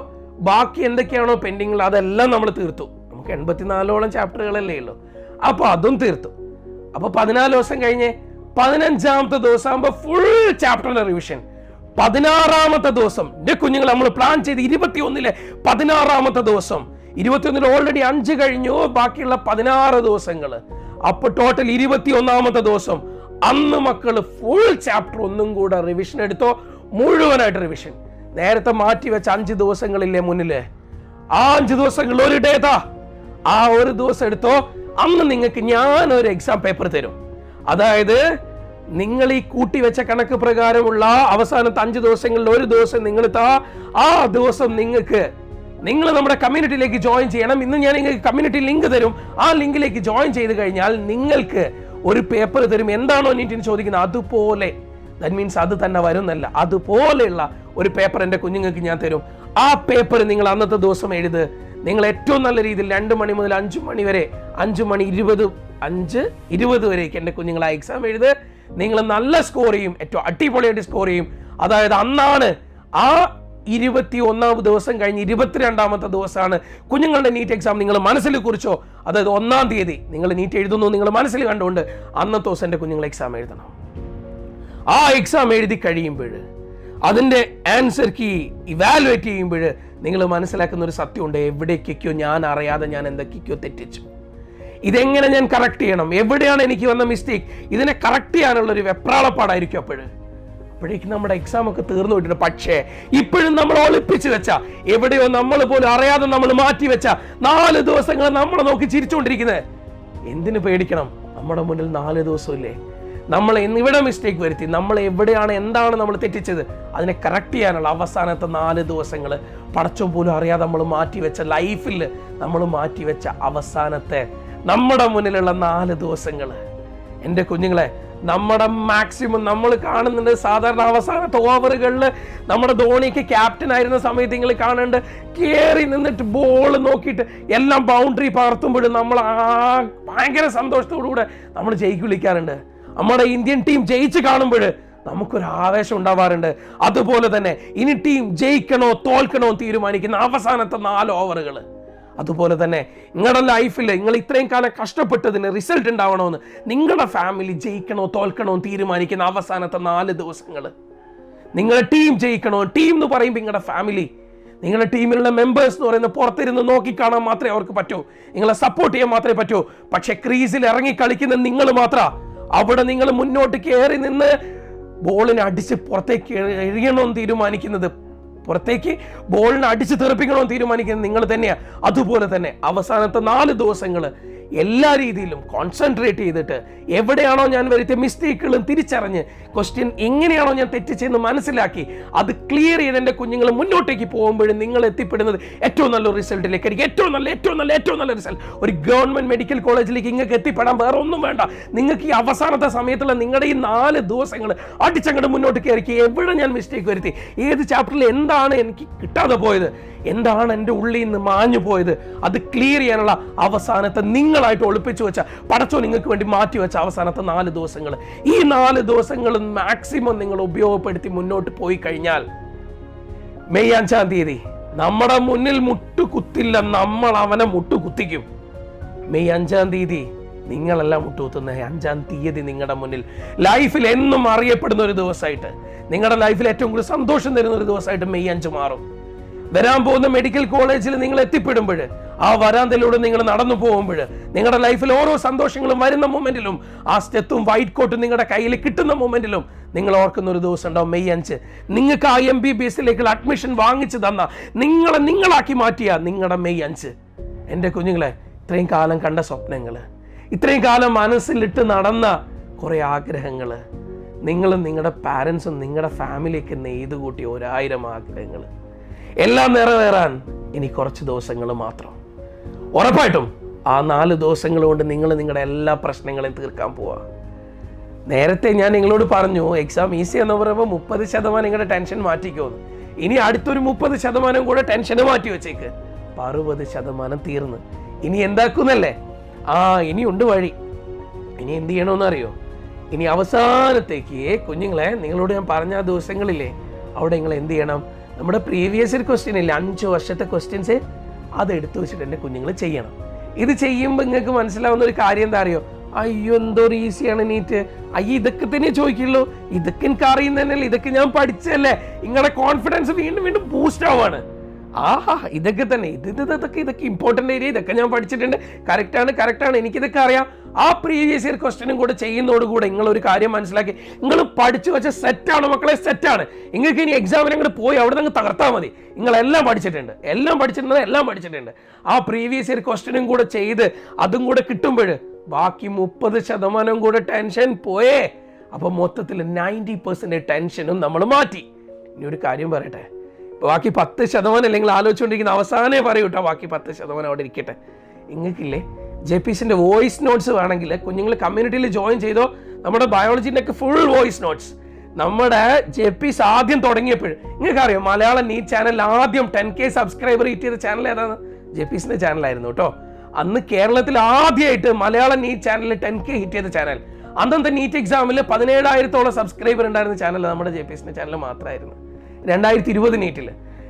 Speaker 1: ബാക്കി എന്തൊക്കെയാണോ പെൻഡിങ് അതെല്ലാം നമ്മൾ തീർത്തു. നമുക്ക് 84ഓളം ചാപ്റ്ററുകളല്ലേ ഉള്ളൂ, അപ്പൊ അതും തീർത്തു. അപ്പൊ 14 ദിവസം കഴിഞ്ഞ് 15ാമത്തെ ദിവസം ആകുമ്പോൾ ഫുൾ ചാപ്റ്ററിന്റെ റിവിഷൻ. 16ാമത്തെ ദിവസം എന്റെ കുഞ്ഞുങ്ങൾ നമ്മൾ പ്ലാൻ ചെയ്ത് 21-ലെ 16ാമത്തെ ദിവസം, 21-ൽ ഓൾറെഡി 5 കഴിഞ്ഞു, ബാക്കിയുള്ള 16 ദിവസങ്ങൾ. അപ്പൊ ടോട്ടൽ 21ാമത്തെ ദിവസം. അന്ന് മക്കള് ഫുൾ ചാപ്റ്റർ ഒന്നും കൂടെ റിവിഷൻ എടുത്തോ, മുഴുവനായിട്ട് റിവിഷൻ. നേരത്തെ മാറ്റി വെച്ച 5 ദിവസങ്ങളില്ലേ മുന്നില്, ആ 5 ദിവസങ്ങളിൽ ഒരു ഡേതാ, ആ ഒരു ദിവസം എടുത്തോ. അന്ന് നിങ്ങൾക്ക് ഞാനൊരു എക്സാം പേപ്പർ തരും. അതായത് നിങ്ങൾ ഈ കൂട്ടി വെച്ച കണക്ക് പ്രകാരമുള്ള അവസാനത്തെ 5 ദിവസങ്ങളിൽ ഒരു ദിവസം നിങ്ങൾ ആ ദിവസം നിങ്ങൾ നമ്മുടെ കമ്മ്യൂണിറ്റിയിലേക്ക് ജോയിൻ ചെയ്യണം. ഇന്ന് ഞാൻ നിങ്ങൾക്ക് കമ്മ്യൂണിറ്റി ലിങ്ക് തരും. ആ ലിങ്കിലേക്ക് ജോയിൻ ചെയ്ത് കഴിഞ്ഞാൽ നിങ്ങൾക്ക് ഒരു പേപ്പർ തരും. എന്താണോ നീറ്റിന് ചോദിക്കുന്നത് അതുപോലെ ദാറ്റ് മീൻസ് അത് തന്നെ വരുന്നല്ല. അതുപോലെയുള്ള ഒരു പേപ്പർ എൻ്റെ കുഞ്ഞുങ്ങൾക്ക് ഞാൻ തരും. ആ പേപ്പർ നിങ്ങൾ അന്നത്തെ ദിവസം എഴുത്. നിങ്ങൾ ഏറ്റവും നല്ല രീതിയിൽ 2 മണി മുതൽ 5 മണി വരെ, 5:20 വരേക്ക് എൻ്റെ കുഞ്ഞുങ്ങൾ ആ എക്സാം എഴുത്. നിങ്ങൾ നല്ല സ്കോർ ചെയ്യും, ഏറ്റവും അടിപൊളിയായിട്ട് സ്കോർ ചെയ്യും. അതായത് അന്നാണ് ആ 21ാം ദിവസം കഴിഞ്ഞ് 22ാമത്തെ ദിവസമാണ് കുഞ്ഞുങ്ങളുടെ നീറ്റ് എക്സാം. നിങ്ങൾ മനസ്സിൽ കുറിച്ചോ, അതായത് 1-ാം തീയതി നിങ്ങൾ നീറ്റ് എഴുതുന്നു നിങ്ങൾ മനസ്സിൽ കണ്ടുകൊണ്ട് അന്നത്തെ ദിവസം എൻ്റെ കുഞ്ഞുങ്ങൾ എക്സാം എഴുതണം. ആ എക്സാം എഴുതി കഴിയുമ്പോൾ അതിൻ്റെ ആൻസർ കീ ഇവാലുവേറ്റ് ചെയ്യുമ്പോൾ നിങ്ങൾ മനസ്സിലാക്കുന്ന ഒരു സത്യമുണ്ട്, എവിടേക്കൊക്കെയോ ഞാൻ അറിയാതെ ഞാൻ എന്തൊക്കെയോ തെറ്റിച്ചു, ഇതെങ്ങനെ ഞാൻ കറക്റ്റ് ചെയ്യണം, എവിടെയാണ് എനിക്ക് വന്ന മിസ്റ്റേക്ക്, ഇതിനെ കറക്റ്റ് ചെയ്യാനുള്ളൊരു വെപ്രാളപ്പാടായിരിക്കും. അപ്പോഴേക്കും നമ്മുടെ എക്സാം ഒക്കെ തീർന്നു പോയിട്ടുണ്ട്. പക്ഷേ ഇപ്പോഴും നമ്മൾ ഒളിപ്പിച്ച് വെച്ച, എവിടെയോ നമ്മൾ പോലും അറിയാതെ നമ്മൾ മാറ്റി വെച്ച 4 ദിവസങ്ങൾ നമ്മളെ നോക്കി ചിരിച്ചുകൊണ്ടിരിക്കുന്നത്. എന്തിനു പേടിക്കണം? നമ്മുടെ മുന്നിൽ 4 ദിവസമില്ലേ. നമ്മൾ ഇവിടെ മിസ്റ്റേക്ക് വരുത്തി, നമ്മൾ എവിടെയാണ് എന്താണ് നമ്മൾ തെറ്റിച്ചത്, അതിനെ കറക്റ്റ് ചെയ്യാനുള്ള അവസാനത്തെ 4 ദിവസങ്ങൾ പടച്ചോൻ പോലും അറിയാതെ നമ്മൾ മാറ്റിവെച്ച, ലൈഫിൽ നമ്മൾ മാറ്റിവെച്ച അവസാനത്തെ നമ്മുടെ മുന്നിലുള്ള 4 ദിവസങ്ങൾ. എൻ്റെ കുഞ്ഞുങ്ങളെ, നമ്മുടെ മാക്സിമം നമ്മൾ കാണുന്നുണ്ട്. സാധാരണ അവസാനത്തെ ഓവറുകളിൽ നമ്മുടെ ധോണിക്ക് ക്യാപ്റ്റൻ ആയിരുന്ന സമയത്ത് നിങ്ങൾ കാണുന്നുണ്ട്, കയറി നിന്നിട്ട് ബോൾ നോക്കിയിട്ട് എല്ലാം ബൗണ്ടറി പകർത്തുമ്പോഴും നമ്മൾ ഭയങ്കര സന്തോഷത്തോടുകൂടെ നമ്മൾ വിളിക്കാറുണ്ട്. നമ്മുടെ ഇന്ത്യൻ ടീം ജയിച്ച് കാണുമ്പോൾ നമുക്കൊരു ആവേശം ഉണ്ടാവാറുണ്ട്. അതുപോലെ തന്നെ ഇനി ടീം ജയിക്കണോ തോൽക്കണോ തീരുമാനിക്കുന്ന അവസാനത്തെ 4 ഓവറുകൾ. അതുപോലെ തന്നെ നിങ്ങളുടെ ലൈഫിൽ നിങ്ങൾ ഇത്രയും കാലം കഷ്ടപ്പെട്ടതിന് റിസൾട്ട് ഉണ്ടാവണമെന്ന്, നിങ്ങളുടെ ഫാമിലി ജയിക്കണോ തോൽക്കണോ തീരുമാനിക്കുന്ന അവസാനത്തെ 4 ദിവസങ്ങൾ. നിങ്ങളുടെ ടീം ജയിക്കണോ, ടീം എന്ന് പറയുമ്പോൾ നിങ്ങളുടെ ഫാമിലി, നിങ്ങളുടെ ടീമിലുള്ള മെമ്പേഴ്സ് എന്ന് പറയുന്നത് പുറത്തിരുന്ന് നോക്കിക്കാണാൻ മാത്രമേ അവർക്ക് പറ്റൂ, നിങ്ങളെ സപ്പോർട്ട് ചെയ്യാൻ മാത്രമേ പറ്റൂ. പക്ഷെ ക്രീസിൽ ഇറങ്ങി കളിക്കുന്ന നിങ്ങൾ മാത്രം, അവിടെ നിങ്ങൾ മുന്നോട്ട് കയറി നിന്ന് ബോളിനെ അടിച്ച് പുറത്തേക്ക് എറിയണമെന്ന് തീരുമാനിക്കുന്നത്, പുറത്തേക്ക് ബോളിനെ അടിച്ച് തെറിപ്പിക്കണമെന്ന് തീരുമാനിക്കുന്നത് നിങ്ങൾ തന്നെയാണ്. അതുപോലെ തന്നെ അവസാനത്തെ 4 ദിവസങ്ങൾ എല്ലാ രീതിയിലും കോൺസെൻട്രേറ്റ് ചെയ്തിട്ട് എവിടെയാണോ ഞാൻ വരുത്തിയ മിസ്റ്റേക്കുകളും തിരിച്ചറിഞ്ഞ് ക്വസ്റ്റ്യൻ എങ്ങനെയാണോ ഞാൻ തെറ്റിച്ചെന്ന് മനസ്സിലാക്കി അത് ക്ലിയർ ചെയ്ത് എൻ്റെ കുഞ്ഞുങ്ങൾ മുന്നോട്ടേക്ക് പോകുമ്പോഴും നിങ്ങൾ എത്തിപ്പെടുന്നത് ഏറ്റവും നല്ലൊരു റിസൾട്ടിലേക്ക് ആയിരിക്കും. ഏറ്റവും നല്ല റിസൾട്ട്. ഒരു ഗവൺമെന്റ് മെഡിക്കൽ കോളേജിലേക്ക് നിങ്ങൾക്ക് എത്തിപ്പെടാൻ വേറെ ഒന്നും വേണ്ട. നിങ്ങൾക്ക് ഈ അവസാനത്തെ സമയത്തുള്ള നിങ്ങളുടെ ഈ 4 ദിവസങ്ങൾ അടിച്ചങ്ങോട്ട് മുന്നോട്ട് കയറി, എവിടെ ഞാൻ മിസ്റ്റേക്ക് വരുത്തി, ഏത് ചാപ്റ്ററിൽ എന്താണ് എനിക്ക് കിട്ടാതെ പോയത്, എന്താണ് എൻ്റെ ഉള്ളിൽ നിന്ന് മാഞ്ഞു പോയത്, അത് ക്ലിയർ ചെയ്യാനുള്ള അവസാനത്തെ നിങ്ങളായിട്ട് ഒളിപ്പിച്ചു വെച്ച, പടച്ചോ നിങ്ങൾക്ക് വേണ്ടി മാറ്റി വെച്ച അവസാനത്തെ 4 ദിവസങ്ങൾ. ഈ 4 ദിവസങ്ങളും മാക്സിമം നിങ്ങൾ ഉപയോഗപ്പെടുത്തി മുന്നോട്ട് പോയി കഴിഞ്ഞാൽ മെയ് 5-ാം തീയതി നമ്മുടെ മുന്നിൽ മുട്ടുകുത്തില്ല, നമ്മൾ അവനെ മുട്ടുകുത്തിക്കും. മെയ് 5-ാം തീയതി നിങ്ങളെല്ലാം മുട്ടുകുത്തുന്ന 5-ാം തീയതി നിങ്ങളുടെ മുന്നിൽ ലൈഫിൽ എന്നും അറിയപ്പെടുന്ന ഒരു ദിവസമായിട്ട്, നിങ്ങളുടെ ലൈഫിൽ ഏറ്റവും കൂടുതൽ സന്തോഷം തരുന്ന ഒരു ദിവസമായിട്ട് മെയ് 5 മാറും. വരാൻ പോകുന്ന മെഡിക്കൽ കോളേജിൽ നിങ്ങൾ എത്തിപ്പെടുമ്പോൾ, ആ വരാന്തയിലൂടെ നിങ്ങൾ നടന്നു പോകുമ്പോൾ, നിങ്ങളുടെ ലൈഫിൽ ഓരോ സന്തോഷങ്ങളും വരുന്ന മൊമെന്റിലും, ആ സ്റ്റെത്തും വൈറ്റ് കോട്ടും നിങ്ങളുടെ കയ്യിൽ കിട്ടുന്ന മൊമെന്റിലും നിങ്ങൾ ഓർക്കുന്ന ഒരു ദിവസം ഉണ്ടാവും മെയ് 5. നിങ്ങൾക്ക് ആ MBBSലേക്കുള്ള അഡ്മിഷൻ വാങ്ങിച്ചു തന്ന, നിങ്ങളാക്കി മാറ്റിയ നിങ്ങളുടെ മെയ് 5. എൻ്റെ കുഞ്ഞുങ്ങളെ, ഇത്രയും കാലം കണ്ട സ്വപ്നങ്ങൾ, ഇത്രയും കാലം മനസ്സിലിട്ട് നടന്ന കുറേ ആഗ്രഹങ്ങൾ, നിങ്ങളും നിങ്ങളുടെ പാരൻസും നിങ്ങളുടെ ഫാമിലിയൊക്കെ നെയ്ത് കൂട്ടിയ 1000 ആഗ്രഹങ്ങൾ എല്ലാം നിറവേറാൻ ഇനി കുറച്ച് ദിവസങ്ങൾ മാത്രം. ഉറപ്പായിട്ടും ആ 4 ദിവസങ്ങൾ കൊണ്ട് നിങ്ങൾ നിങ്ങളുടെ എല്ലാ പ്രശ്നങ്ങളെയും തീർക്കാൻ പോവാ. നേരത്തെ ഞാൻ നിങ്ങളോട് പറഞ്ഞു എക്സാം ഈസി എന്ന് പറയുമ്പോൾ 30% നിങ്ങളുടെ ടെൻഷൻ മാറ്റിക്കോന്ന്. ഇനി അടുത്തൊരു 30% കൂടെ ടെൻഷന് മാറ്റി വെച്ചേക്ക്. 60% തീർന്ന്. ഇനി എന്താക്കുന്നല്ലേ? ഇനി ഉണ്ട് വഴി. ഇനി എന്ത് ചെയ്യണമെന്ന് അറിയോ? ഇനി അവസാനത്തേക്ക് കുഞ്ഞുങ്ങളെ, നിങ്ങളോട് ഞാൻ പറഞ്ഞ ആ ദിവസങ്ങളില്ലേ, അവിടെ നിങ്ങൾ എന്ത് ചെയ്യണം? നമ്മുടെ പ്രീവിയസ് ഇയർ ക്വസ്റ്റ്യൻ ഇല്ലേ, 5 വർഷത്തെ ക്വസ്റ്റ്യൻസ്, അത് എടുത്തു വെച്ചിട്ട് എൻ്റെ കുഞ്ഞുങ്ങൾ ചെയ്യണം. ഇത് ചെയ്യുമ്പോൾ നിങ്ങൾക്ക് മനസ്സിലാവുന്ന ഒരു കാര്യം എന്താ അറിയോ? അയ്യോ എന്തോരം ഈസിയാണ് നീറ്റ്, ഇതൊക്കെ തന്നെ ചോദിക്കുള്ളൂ, ഇതൊക്കെ എനിക്ക് അറിയുന്നതന്നെയല്ലേ, ഇതൊക്കെ ഞാൻ പഠിച്ചല്ലേ. നിങ്ങളുടെ കോൺഫിഡൻസ് വീണ്ടും വീണ്ടും ബൂസ്റ്റ് ആവാണ്. ഇതൊക്കെ തന്നെ, ഇതൊക്കെ ഇമ്പോർട്ടൻ്റ് ഏരിയ, ഇതൊക്കെ ഞാൻ പഠിച്ചിട്ടുണ്ട്, കറക്റ്റാണ്, എനിക്കിതൊക്കെ അറിയാം. ആ പ്രീവിയസ് ഇയർ ക്വസ്റ്റ്യനും കൂടെ ചെയ്യുന്നതോടുകൂടെ നിങ്ങളൊരു കാര്യം മനസ്സിലാക്കി, നിങ്ങൾ പഠിച്ചു വെച്ച സെറ്റാണ് മക്കളെ, സെറ്റാണ്. നിങ്ങൾക്ക് ഇനി എക്സാമിന് അങ്ങോട്ട് പോയി അവിടെ നിന്ന് തകർത്താൽ മതി. നിങ്ങളെല്ലാം പഠിച്ചിട്ടുണ്ട്. ആ പ്രീവിയസ് ഇയർ ക്വസ്റ്റ്യനും കൂടെ ചെയ്ത് അതും കൂടെ കിട്ടുമ്പോൾ ബാക്കി 30% കൂടെ ടെൻഷൻ പോയേ. അപ്പം മൊത്തത്തിൽ 90% ടെൻഷനും നമ്മൾ മാറ്റി. ഇനി ഒരു കാര്യം പറയട്ടെ, ബാക്കി 10% അല്ലെങ്കിൽ ആലോചിച്ചുകൊണ്ടിരിക്കുന്ന അവസാനമേ പറയൂ കേട്ടോ, ബാക്കി 10% അവിടെ ഇരിക്കട്ടെ. നിങ്ങൾക്കില്ലേ JPCന്റെ വോയിസ് നോട്ട്സ് വേണമെങ്കിൽ കുഞ്ഞുങ്ങൾ കമ്മ്യൂണിറ്റിയിൽ ജോയിൻ ചെയ്തോ. നമ്മുടെ ബയോളജിൻ്റെ ഒക്കെ ഫുൾ വോയിസ് നോട്ട്സ് നമ്മുടെ JP's ആദ്യം തുടങ്ങിയപ്പോൾ നിങ്ങൾക്കറിയോ, മലയാളം നീറ്റ് ചാനൽ ആദ്യം 10K സബ്സ്ക്രൈബർ ഹിറ്റ് ചെയ്ത ചാനൽ ഏതാണ്? JP'സിന്റെ ചാനലായിരുന്നു കേട്ടോ. അന്ന് കേരളത്തിൽ ആദ്യമായിട്ട് മലയാളം നീറ്റ് ചാനലിൽ 10K ഹിറ്റ് ചെയ്ത ചാനൽ. അന്നത്തെ നീറ്റ് എക്സാമിൽ 17,000-ഓളം സബ്സ്ക്രൈബർ ഉണ്ടായിരുന്ന ചാനൽ നമ്മുടെ JP'സിന്റെ ചാനൽ മാത്രമായിരുന്നു. 2020 നീറ്റിൽ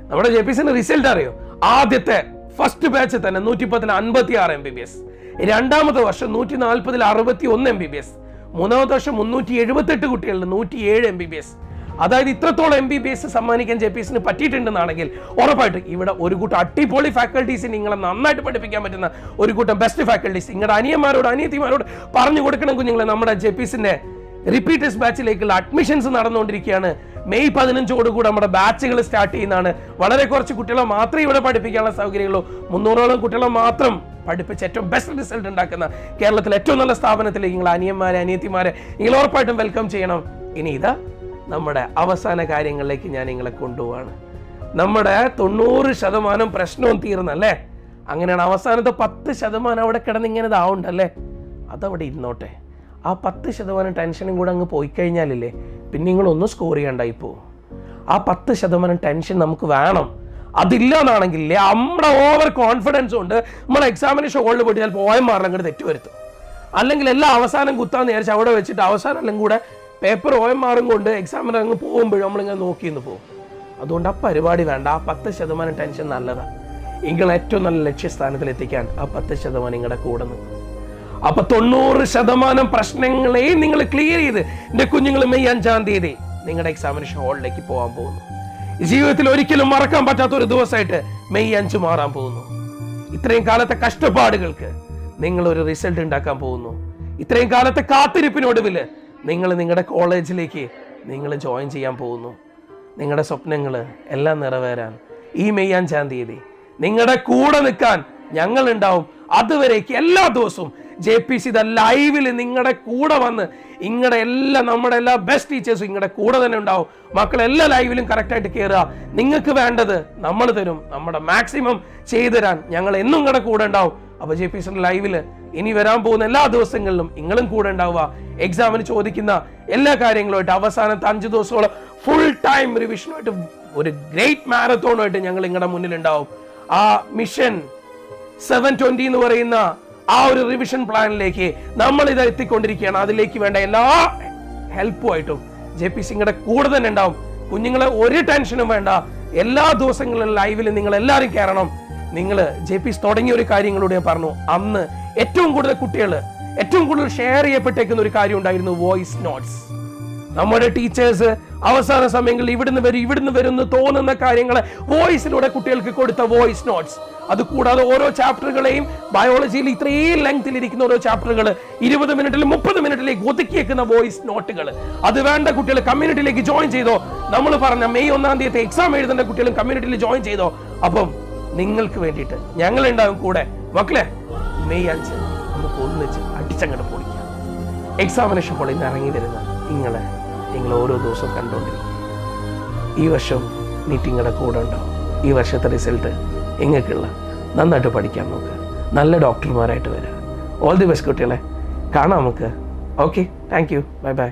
Speaker 1: നമ്മുടെ JP'സിന്റെ റിസൾട്ട് അറിയോ? ആദ്യത്തെ ഫസ്റ്റ് ബാച്ച് തന്നെ 110-ൽ 56 MBBS, രണ്ടാമത്തെ വർഷം 140-ൽ 61 MBBS, മൂന്നാമത്തെ വർഷം 378 കുട്ടികളിൽ 107 MBBS. അതായത് ഇത്രത്തോളം MBBS സമ്മാനിക്കാൻ JP'സിന് പറ്റിയിട്ടുണ്ടെന്നാണെങ്കിൽ ഉറപ്പായിട്ട് ഇവിടെ ഒരു കൂട്ടം അടിപൊളി ഫാക്കൽറ്റീസിന് നിങ്ങളെ നന്നായിട്ട് പഠിപ്പിക്കാൻ പറ്റുന്ന ഒരു കൂട്ടം ബെസ്റ്റ് ഫാക്കൽറ്റീസ് നിങ്ങളുടെ അനിയന്മാരോട് അനിയത്തിമാരോട് പറഞ്ഞു കൊടുക്കണം കുഞ്ഞുങ്ങളെ. നമ്മുടെ JP'സിന്റെ റിപ്പീറ്റേഴ്സ് ബാച്ചിലേക്കുള്ള അഡ്മിഷൻസ് നടന്നുകൊണ്ടിരിക്കുകയാണ്. മെയ് 15ഓടുകൂടി നമ്മുടെ ബാച്ചുകൾ സ്റ്റാർട്ട് ചെയ്യുന്നതാണ്. വളരെ കുറച്ച് കുട്ടികളെ മാത്രമേ ഇവിടെ പഠിപ്പിക്കാനുള്ള സൗകര്യമുള്ളൂ. 300ഓളം കുട്ടികളെ മാത്രം പഠിപ്പിച്ച് ഏറ്റവും ബെസ്റ്റ് റിസൾട്ട് ഉണ്ടാക്കുന്ന കേരളത്തിലെ ഏറ്റവും നല്ല സ്ഥാപനത്തിലേക്ക് നിങ്ങൾ അനിയന്മാരെ അനിയത്തിമാരെ നിങ്ങൾ ഉറപ്പായിട്ടും വെൽക്കം ചെയ്യണം. ഇനി ഇതാ നമ്മുടെ അവസാന കാര്യങ്ങളിലേക്ക് ഞാൻ നിങ്ങളെ കൊണ്ടുപോവാണ്. നമ്മുടെ 90% പ്രശ്നവും തീർന്നല്ലേ? അങ്ങനെയാണ് അവസാനത്തെ 10% അവിടെ കിടന്നിങ്ങനെ ഇതാവുണ്ടല്ലേ? അതവിടെ ഇരുന്നോട്ടെ. ആ 10% ടെൻഷനും കൂടെ അങ്ങ് പോയി കഴിഞ്ഞാലില്ലേ, പിന്നെ നിങ്ങളൊന്നും സ്കോർ ചെയ്യണ്ടായി പോകും. ആ 10% ടെൻഷൻ നമുക്ക് വേണം. അതില്ലാന്നാണെങ്കിൽ നമ്മുടെ ഓവർ കോൺഫിഡൻസ് കൊണ്ട് നമ്മൾ എക്സാമിനേഷൻ ഹോളിൽ പോയിട്ട് ചിലപ്പോൾ OMR അങ്ങോട്ട് തെറ്റുവരുത്തും. അല്ലെങ്കിൽ എല്ലാം അവസാനം കുത്താന്ന് വിചാരിച്ച് അവിടെ വെച്ചിട്ട് അവസാനം എല്ലാം കൂടെ പേപ്പർ OMR കൊണ്ട് എക്സാമിന് അങ്ങ് പോകുമ്പോഴും നമ്മളിങ്ങനെ നോക്കിന്ന് പോകും. അതുകൊണ്ട് ആ പരിപാടി വേണ്ട. ആ 10% ടെൻഷൻ നല്ലതാണ്. നിങ്ങൾ ഏറ്റവും നല്ല ലക്ഷ്യസ്ഥാനത്തിൽ എത്തിക്കാൻ ആ 10% നിങ്ങളുടെ കൂടെ നിൽക്കും. അപ്പൊ 90% പ്രശ്നങ്ങളെയും നിങ്ങൾ ക്ലിയർ ചെയ്ത് എന്റെ കുഞ്ഞുങ്ങൾ മെയ് 5-ാം തീയതി നിങ്ങളുടെ എക്സാമിനേഷൻ ഹാളിലേക്ക് പോകാൻ പോകുന്നു. ജീവിതത്തിൽ ഒരിക്കലും മറക്കാൻ പറ്റാത്ത ഒരു ദിവസമായിട്ട് മെയ് 5 മാറാൻ പോകുന്നു. ഇത്രയും കാലത്തെ കഷ്ടപ്പാടുകൾക്ക് നിങ്ങൾ ഒരു റിസൾട്ട് ഉണ്ടാക്കാൻ പോകുന്നു. ഇത്രയും കാലത്തെ കാത്തിരിപ്പിനൊടുവിൽ നിങ്ങൾ നിങ്ങളുടെ കോളേജിലേക്ക് നിങ്ങൾ ജോയിൻ ചെയ്യാൻ പോകുന്നു. നിങ്ങളുടെ സ്വപ്നങ്ങൾ എല്ലാം നിറവേറാൻ ഈ മെയ് 5-ാം തീയതി നിങ്ങളുടെ കൂടെ നിൽക്കാൻ ഞങ്ങൾ ഉണ്ടാവും. അതുവരേക്ക് എല്ലാ ദിവസവും JP's ലൈവിൽ നിങ്ങളുടെ കൂടെ വന്ന് നമ്മുടെ എല്ലാ ബെസ്റ്റ് ടീച്ചേഴ്സും നിങ്ങളുടെ കൂടെ തന്നെ ഉണ്ടാവും. മക്കളെല്ലാ ലൈവിലും കറക്റ്റായിട്ട് കയറുക. നിങ്ങൾക്ക് വേണ്ടത് നമ്മൾ തരും. നമ്മുടെ മാക്സിമം ചെയ്തു തരാൻ ഞങ്ങൾ എന്നും നിങ്ങളുടെ കൂടെ ഉണ്ടാവും. അപ്പൊ JP's ലൈവിൽ ഇനി വരാൻ പോകുന്ന എല്ലാ ദിവസങ്ങളിലും നിങ്ങളും കൂടെ ഉണ്ടാവുക. എക്സാമിന് ചോദിക്കുന്ന എല്ലാ കാര്യങ്ങളുമായിട്ട് അവസാനത്തെ 5 ദിവസത്തോളം ഫുൾ ടൈം റിവിഷനുമായിട്ട് ഒരു ഗ്രേറ്റ് മാരത്തോണുമായിട്ട് ഞങ്ങൾ നിങ്ങളുടെ മുന്നിൽ ഉണ്ടാവും. ആ മിഷൻ 720 എന്ന് പറയുന്ന ആ ഒരു റിവിഷൻ പ്ലാനിലേക്ക് നമ്മൾ ഇത് എത്തിക്കൊണ്ടിരിക്കുകയാണ്. അതിലേക്ക് വേണ്ട എല്ലാ ഹെൽപ്പുമായിട്ടും JP's നിങ്ങളുടെ കൂടെ തന്നെ ഉണ്ടാവും. കുഞ്ഞുങ്ങളെ ഒരു ടെൻഷനും വേണ്ട. എല്ലാ ദിവസങ്ങളിലും ലൈവിൽ നിങ്ങൾ എല്ലാവരും കയറണം. നിങ്ങൾ JP's തുടങ്ങിയ ഒരു കാര്യങ്ങളോട് ഞാൻ പറഞ്ഞു. അന്ന് ഏറ്റവും കൂടുതൽ കുട്ടികൾ ഏറ്റവും കൂടുതൽ ഷെയർ ചെയ്യപ്പെട്ടേക്കുന്ന ഒരു കാര്യം ഉണ്ടായിരുന്നു, വോയിസ് നോട്ട്സ്. നമ്മുടെ ടീച്ചേഴ്സ് അവസാന സമയങ്ങളിൽ ഇവിടുന്ന് വരുന്ന തോന്നുന്ന കാര്യങ്ങളെ വോയിസിലൂടെ കുട്ടികൾക്ക് കൊടുത്ത വോയിസ് നോട്ട്സ്. അത് കൂടാതെ ഓരോ ചാപ്റ്ററുകളെയും ബയോളജിയിൽ ഇത്രയും ലെങ്ത്തിൽ ഇരിക്കുന്ന ഓരോ ചാപ്റ്ററുകൾ 20 മിനിറ്റിൽ 30 മിനിറ്റിലേക്ക് ഒതുക്കിയേക്കുന്ന വോയിസ് നോട്ടുകൾ. അത് വേണ്ട കുട്ടികൾ കമ്മ്യൂണിറ്റിയിലേക്ക് ജോയിൻ ചെയ്തോ. നമ്മൾ പറഞ്ഞ മെയ് 1-ാം തീയതി എക്സാം എഴുതേണ്ട കുട്ടികളും കമ്മ്യൂണിറ്റിയിൽ ജോയിൻ ചെയ്തോ. അപ്പം നിങ്ങൾക്ക് വേണ്ടിയിട്ട് ഞങ്ങൾ ഉണ്ടാവും കൂടെ. മക്കളെ, മെയ് 5 നമുക്ക് ഒന്നിച്ച് അടിച്ചങ്ങോട്ട് പൊളിക്കാം. എക്സാമിനേഷൻ ഹാളിൽ നിന്ന് ഇറങ്ങി വരുന്ന നിങ്ങൾ ഓരോ ദിവസവും കണ്ടുകൊണ്ടിരിക്കും. ഈ വർഷം നിങ്ങളുടെ കൂടെ ഉണ്ടാവും. ഈ വർഷത്തെ റിസൾട്ട് നിങ്ങൾക്കുള്ള നന്നായിട്ട് പഠിക്കാൻ നോക്കുക. നല്ല ഡോക്ടർമാരായിട്ട് വരിക. ഓൾ ദി ബെസ്റ്റ് കുട്ടികളെ. കാണാം നമുക്ക്. Okay, thank you. Bye bye.